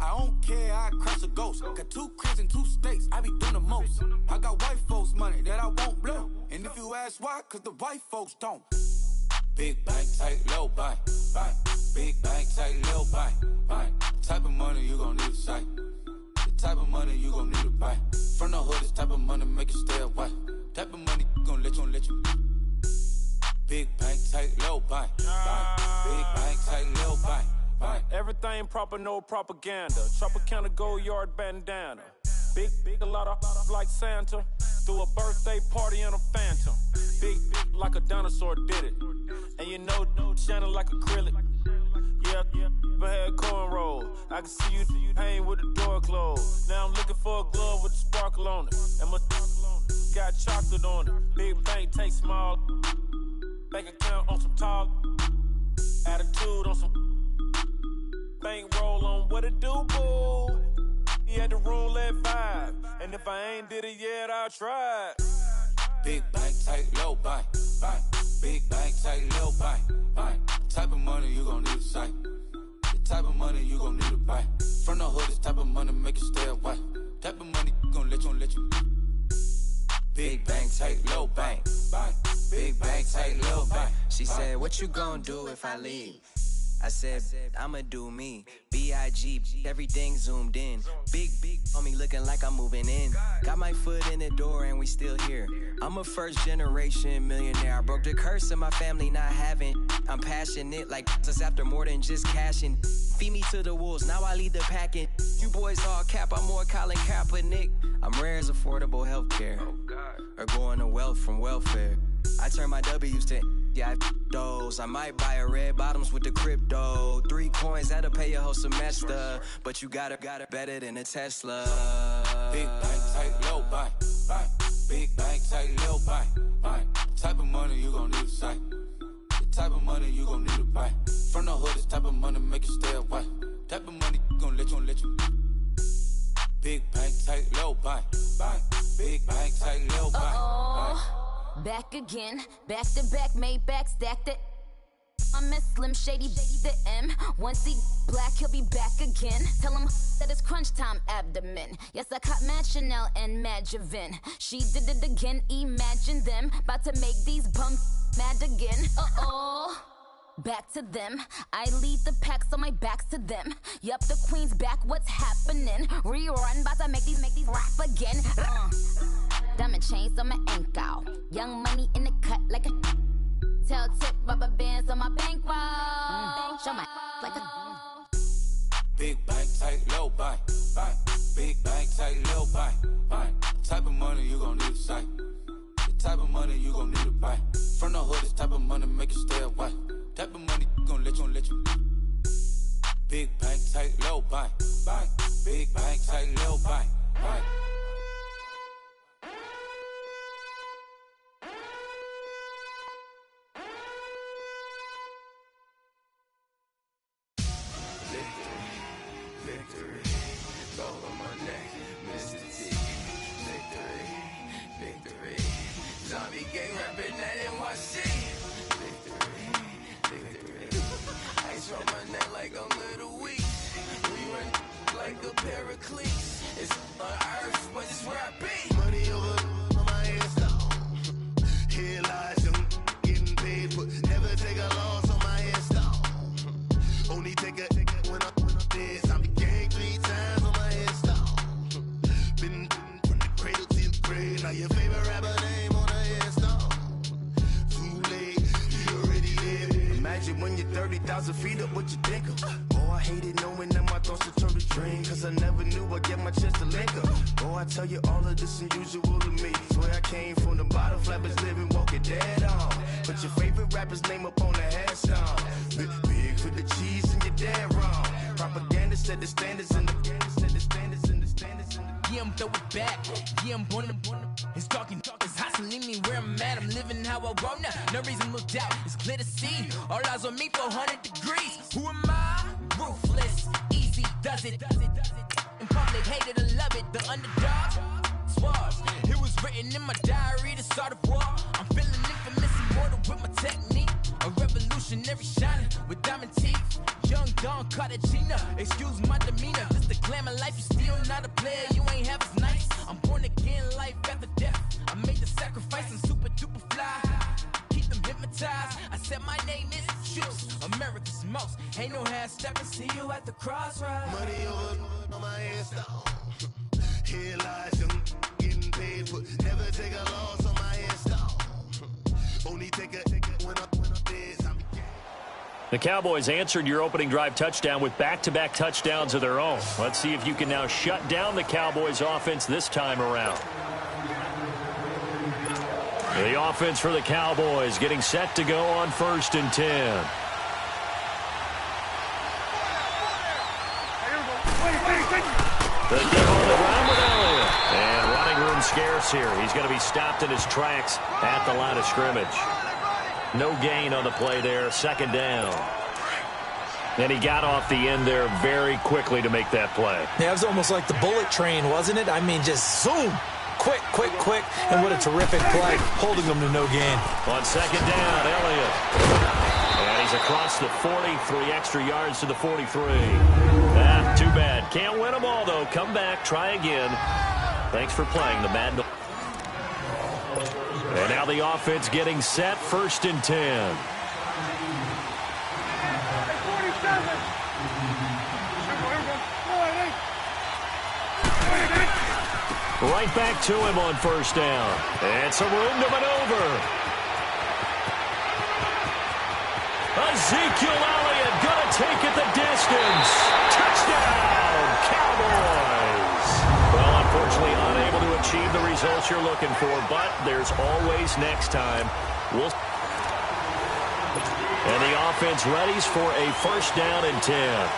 I don't care, I crash a ghost. Got 2 cribs in 2 states, I be doing the most. I got white folks' money that I won't blow. And if you ask why, cause the white folks don't. Big bank, tight, low buy. Big bank, tight, low buy. Type of money you gon' need to sight. The type of money you gon' need to buy. From the hood, this type of money make you stay away. Type of money gon' let you. Big bank, tight, low buy. Big bank, tight, low buy. Everything proper, no propaganda. Tropicana gold yard bandana. Big, a lot of like Santa. Threw a birthday party in a phantom. Big like a dinosaur did it. And you know, shining like acrylic. Yeah, but had cornrows. I can see you hang with the door closed. Now I'm looking for a glove with a sparkle on it. And my got chocolate on it. Big bank, take small. Bank account on some talk. Attitude on some. Bank roll on what it do, boo. He had the roulette vibe. And if I ain't did it yet, I'll try. Big bank, tight, low buy. Big bank, tight, low buy. Type of money you gon' need to sight. The type of money you gon' need to buy. From the hood, this type of money make you stay away. Type of money gon' let you. Big bank, tight, low buy. Big bank, tight, low buy. She said, what you gon' do if I leave? I said, I'ma do me. B.I.G. Everything zoomed in. Big on me looking like I'm moving in. Got my foot in the door and we still here. I'm a first generation millionaire. I broke the curse of my family not having. I'm passionate like us after more than just cashing. Feed me to the wolves, now I lead the packing. You boys all cap, I'm more Colin Kaepernick. I'm rare as affordable healthcare. Or going to wealth from welfare. I turn my W's to those. I might buy a red bottoms with the crypto. 3 coins, that'll pay your whole semester. But you got it better than a Tesla. Big bank, tight, low buy. Big bank, tight, low buy. Type of money you gon' need to sight. The type of money you gon' need to buy. From the hood, this type of money make you stay away. Type of money gon' let you. Big bank, tight, low buy. Big bank, tight, low buy. Back again, back to back, made back, stacked it. I'm a Slim Shady, the M. Once he black, he'll be back again. Tell him that it's crunch time abdomen. Yes, I caught Mad Chanel and Mad Javin. She did it again, imagine them. About to make these bums mad again. Back to them. I lead the pack, so my back's to them. Yup, the queen's back, what's happening? Rerun, about to make these rap again. Diamond chains on my ankle. Young money in the cut like a tail tip, rubber bands on my bankroll. Show my like a big bank, tight, low buy. Big bank, tight, low buy. Type of money you gon' need to sight. The type of money you gon' need to buy. From the hood, this type of money make you stay away. Type of money gon' let you. Big bank, tight, low buy. Big bank, tight, low buy. Victory, gold on my neck, Mr. T. Victory, zombie gang rapping that NYC. Victory, ice on my neck like a little weak. We run like a pair of cleats. It's on earth, but it's where I be. Money over on my headstone. Here lies them getting paid for. Never take a loss on my headstone. Only take a when I'm dead. Zombie gang 3 times on my headstone. Been from the cradle to the grave. Now your favorite rapper name on a headstone. Too late, you already there. Imagine when you're 30,000 feet up, what you think of? Oh, I hated knowing that my thoughts would turn to dream. Cause I never knew I'd get my chance to link up. Oh, I tell you all of this unusual to me. Swear I came from the bottom, flappers living, walking dead on. Put your favorite rapper's name up on the headstone. Big for the cheese and you're dead wrong. Propaganda said the standards in the Yeah, I'm throw it back. Yeah, I'm born it's talking, it's hot, so leave me where I'm at. I'm living how I want now. No reason to look out, it's clear to see. All eyes on me for 100 degrees. Who am I? Ruthless, easy, does it. In public, hated or love it. The underdog, swabs. It was written in my diary to start a war. I'm feeling infamous, immortal with my technique. A revolutionary shining with diamond teeth. Young Don Cartagena, excuse my demeanor. Just the glamour life, you still not a player. You ain't half as nice. I'm born again, life after death. I made the sacrifice, I'm super duper fly. Keep them hypnotized. I said my name is Juice, America's most. Ain't no half stepping. See you at the crossroads. Money over on my headstone. Here lies young, getting paid for. Never take a loss on my headstone. Only take a when I'm dead. The Cowboys answered your opening drive touchdown with back-to-back touchdowns of their own. Let's see if you can now shut down the Cowboys offense this time around. The offense for the Cowboys getting set to go on 1st and 10. The deep on the ground with Elliott. And running room scarce here. He's going to be stopped in his tracks at the line of scrimmage. No gain on the play there. 2nd down. And he got off the end there very quickly to make that play. Yeah, it was almost like the bullet train, wasn't it? I mean, just zoom. Quick, quick, quick. And what a terrific play, holding them to no gain. On 2nd down, Elliott. And he's across the 40, 3 extra yards to the 43. Too bad. Can't win them all, though. Come back, try again. Thanks for playing the Madden. And now the offense getting set, 1st and 10. Right back to him on 1st down. And some room to maneuver. Ezekiel Elliott going to take it the distance. Touchdown, Cowboys. Well, unfortunately, unable to achieve the results you're looking for, but there's always next time. And the offense readies for a 1st down and 10.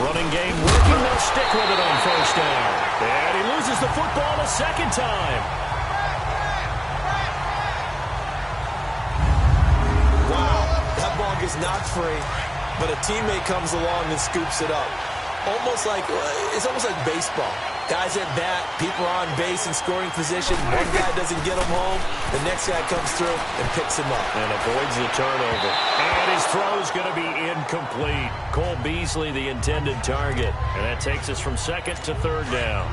Running game working. They'll stick with it on 1st down. And he loses the football a 2nd time. Wow, that ball gets knocked free, but a teammate comes along and scoops it up. It's almost like baseball. Guys at bat, people are on base in scoring position. One guy doesn't get him home. The next guy comes through and picks him up. And avoids the turnover. And his throw's going to be incomplete. Cole Beasley, the intended target. And that takes us from 2nd to 3rd down.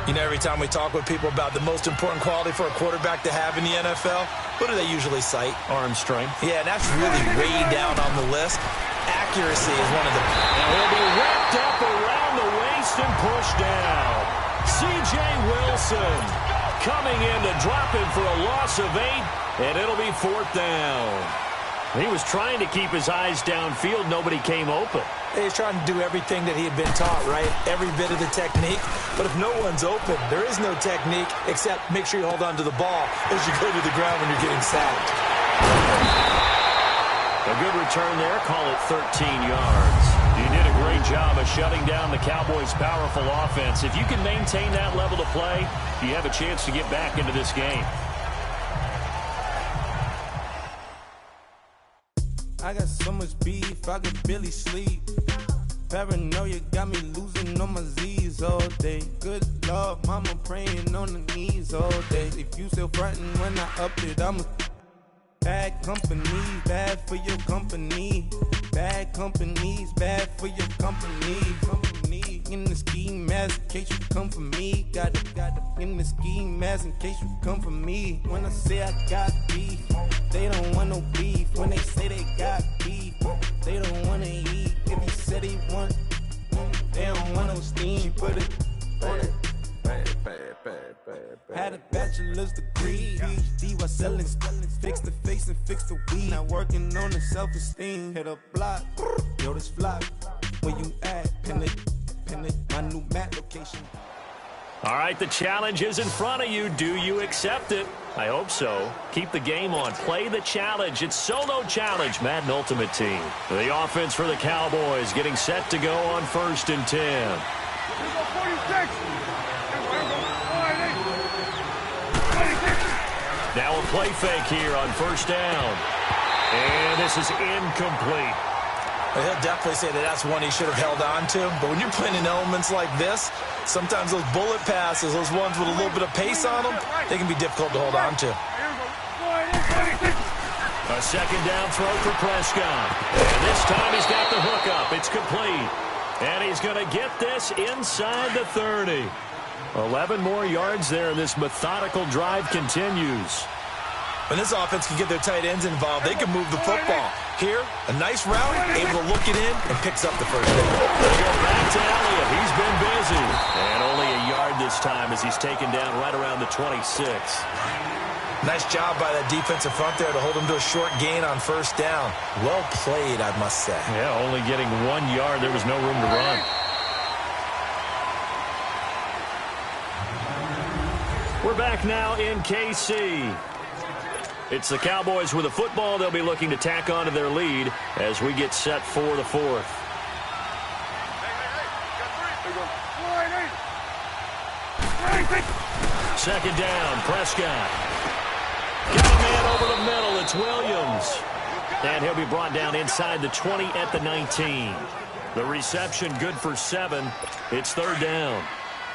You know, every time we talk with people about the most important quality for a quarterback to have in the NFL, what do they usually cite? Arm strength. Yeah, and that's really way down on the list. Accuracy is one of the... And he'll be wrapped up around the waist and pushed down. C.J. Wilson coming in to drop him for a loss of 8, and it'll be 4th down. He was trying to keep his eyes downfield. Nobody came open. He's trying to do everything that he had been taught, right? Every bit of the technique. But if no one's open, there is no technique except make sure you hold on to the ball as you go to the ground when you're getting sacked. A good return there. Call it 13 yards. You did a great job of shutting down the Cowboys' powerful offense. If you can maintain that level of play, you have a chance to get back into this game. I got so much beef, I could barely sleep. Paranoia got me losing on my Z's all day. Good Lord, mama praying on the knees all day. If you still frontin' when I up it, I'm a bad company, bad for your company. Bad companies, bad for your company. Company in the ski mask in case you come for me. Got it in the ski mask in case you come for me. When I say I got beef, they don't want no beef. When they say they got beef, they don't want to eat. If you said they want, they don't want no steam. Put it on it. Had a bachelor's degree, PhD while selling, fix the face and fix the weed. Now working on the self-esteem. Hit a block, yo, this flop. Where you at? Pin it, my new map location. All right, the challenge is in front of you. Do you accept it? I hope so. Keep the game on. Play the challenge. It's solo challenge, Madden Ultimate Team. The offense for the Cowboys getting set to go on 1st and 10. Now a play fake here on 1st down. And this is incomplete. Well, he'll definitely say that that's one he should have held on to. But when you're playing in elements like this, sometimes those bullet passes, those ones with a little bit of pace on them, they can be difficult to hold on to. A 2nd down throw for Prescott. And this time he's got the hookup. It's complete. And he's going to get this inside the 30. 11 more yards there, and this methodical drive continues. When this offense can get their tight ends involved, they can move the football. Here, a nice route, able to look it in, and picks up the 1st down. They go back to Elliott. He's been busy. And only a yard this time as he's taken down right around the 26. Nice job by that defensive front there to hold him to a short gain on 1st down. Well played, I must say. Yeah, only getting 1 yard. There was no room to run. We're back now in KC. It's the Cowboys with the football. They'll be looking to tack on to their lead as we get set for the 4th. Second down, Prescott. Got a man over the middle. It's Williams. And he'll be brought down inside the 20 at the 19. The reception good for 7. It's 3rd down.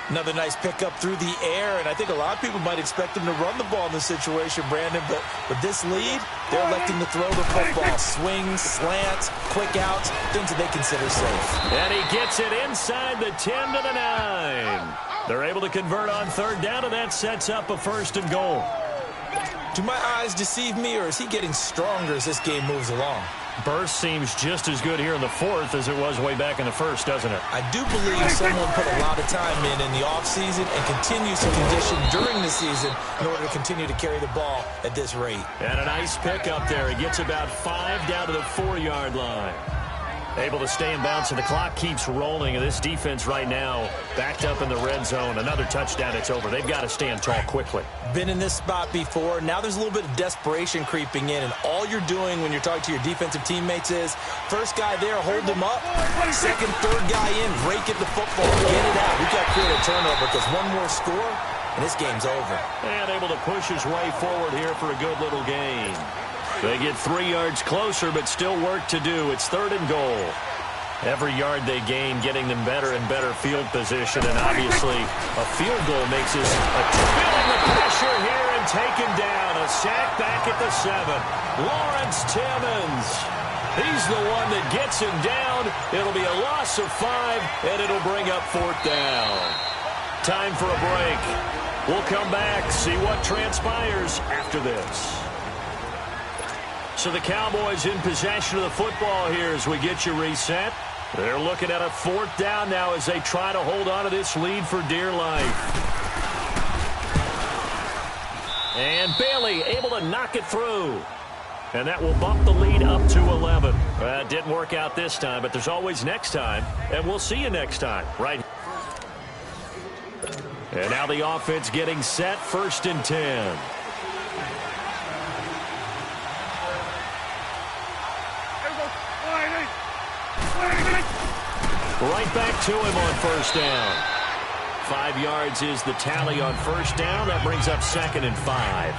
Another nice pickup through the air, and I think a lot of people might expect him to run the ball in this situation, Brandon, but with this lead, they're electing to throw the football. Swings, slants, quick outs, things that they consider safe. And he gets it inside the 10 to the 9. They're able to convert on 3rd down, and that sets up a 1st and goal. Do my eyes deceive me, or is he getting stronger as this game moves along? Burst seems just as good here in the 4th as it was way back in the 1st, doesn't it? I do believe someone put a lot of time in the offseason and continues to condition during the season in order to continue to carry the ball at this rate. And a nice pickup there. He gets about 5 down to the 4-yard line. Able to stay in bounds, and the clock keeps rolling. And this defense right now backed up in the red zone. Another touchdown, it's over. They've got to stand tall quickly. Been in this spot before. Now there's a little bit of desperation creeping in, and all you're doing when you're talking to your defensive teammates is first guy there, hold him up. Second, third guy in, rake at the football, get it out. We've got to create a turnover because one more score, and this game's over. And able to push his way forward here for a good little gain. They get 3 yards closer, but still work to do. It's 3rd and goal. Every yard they gain, getting them better and better field position, and obviously a field goal makes us feeling the pressure here and taken down. A sack back at the 7. Lawrence Timmons. He's the one that gets him down. It'll be a loss of 5, and it'll bring up 4th down. Time for a break. We'll come back, see what transpires after this. So the Cowboys in possession of the football here as we get you reset. They're looking at a 4th down now as they try to hold on to this lead for dear life. And Bailey able to knock it through. And that will bump the lead up to 11. It didn't work out this time, but there's always next time. And we'll see you next time, right? And now the offense getting set, 1st and 10. Right back to him on 1st down. 5 yards is the tally on 1st down. That brings up 2nd and 5.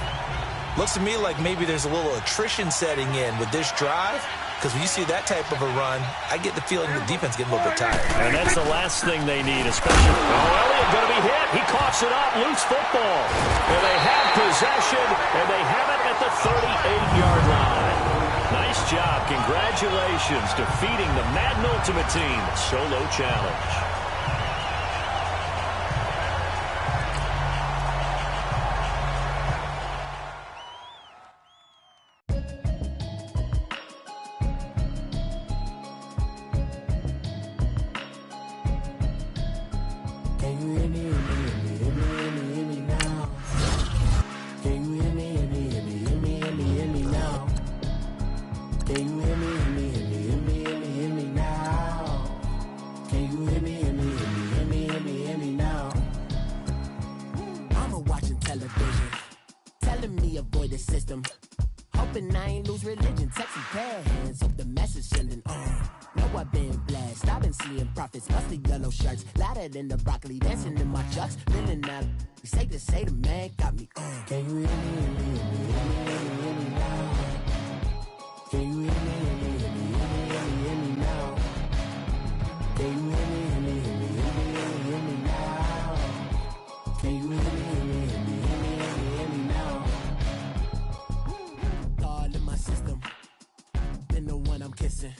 Looks to me like maybe there's a little attrition setting in with this drive, because when you see that type of a run, I get the feeling the defense getting a little bit tired. And that's the last thing they need, especially. Oh, Elliott going to be hit. He coughs it up. Loose football. And they have possession, and they have it at the 38-yard line. Nice job. Congratulations defeating the Madden Ultimate Team Solo Challenge. Can you hear me? telling me avoid the system. Hoping I ain't lose religion. Texting pair hands, hope the message sending on. Know I've been blessed. I've been seeing prophets, mustard yellow shirts, louder than the broccoli, dancing in my chucks. Feeling that it's safe to say the man got me on. Can you hear me? Hear me, hear me now? Can you hear me? Hear me, hear me, hear me now? Can you hear me? Hear me, hear me, hear me now? Can you hear me? Hear me, hear me, hear me now? All in my system, been the one I'm kissing.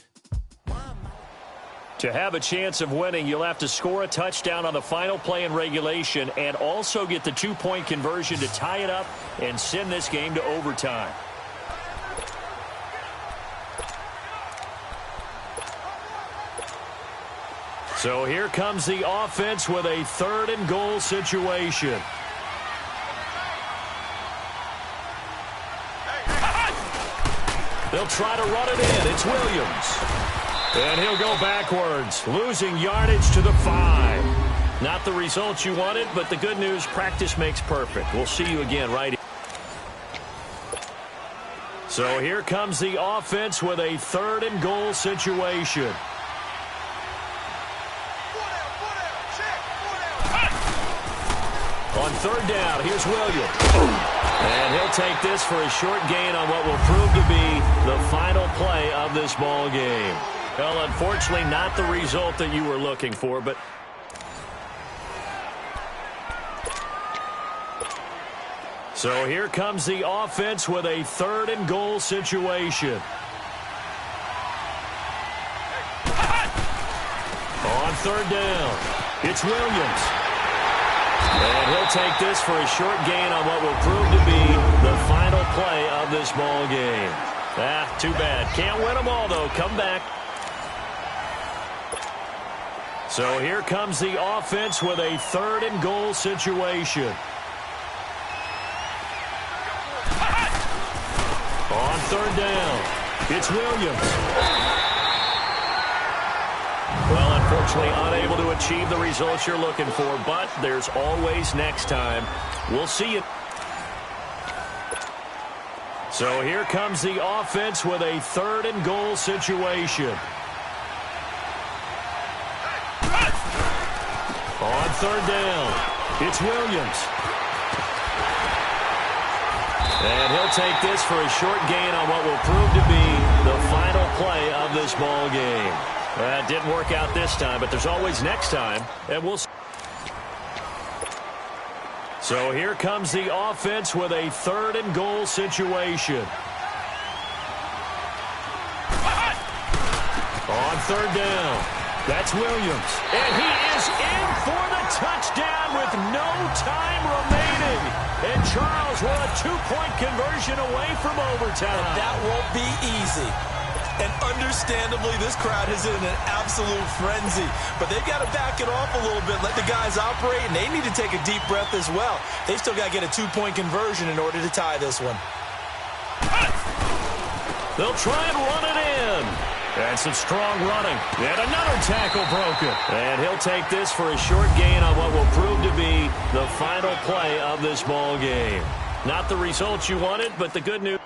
To have a chance of winning, you'll have to score a touchdown on the final play in regulation and also get the two-point conversion to tie it up and send this game to overtime. So here comes the offense with a 3rd and goal situation. They'll try to run it in. It's Williams. And he'll go backwards, losing yardage to the 5. Not the results you wanted, but the good news, practice makes perfect. We'll see you again right here. So here comes the offense with a 3rd and goal situation. On 3rd down, here's Williams. And he'll take this for a short gain on what will prove to be the final play of this ball game. Well, unfortunately, not the result that you were looking for, but so here comes the offense with a 3rd and goal situation. On 3rd down, it's Williams. And he'll take this for a short gain on what will prove to be the final play of this ball game. Too bad. Can't win them all, though. Come back. So here comes the offense with a 3rd and goal situation. On 3rd down, it's Williams. Well, unfortunately, unable to achieve the results you're looking for, but there's always next time. We'll see you. So here comes the offense with a 3rd and goal situation. On 3rd down, it's Williams. And he'll take this for a short gain on what will prove to be the final play of this ball game. That didn't work out this time, but there's always next time, and we'll see. So here comes the offense with a 3rd and goal situation. On 3rd down, that's Williams. And he is in for the touchdown with no time remaining. And Charles, we're a 2-point conversion away from overtime. And that won't be easy. And understandably, this crowd is in an absolute frenzy. But they've got to back it off a little bit, let the guys operate, and they need to take a deep breath as well. They've still got to get a 2-point conversion in order to tie this one. They'll try and run it in. And some strong running. And another tackle broken. And he'll take this for a short gain on what will prove to be the final play of this ball game. Not the results you wanted, but the good news.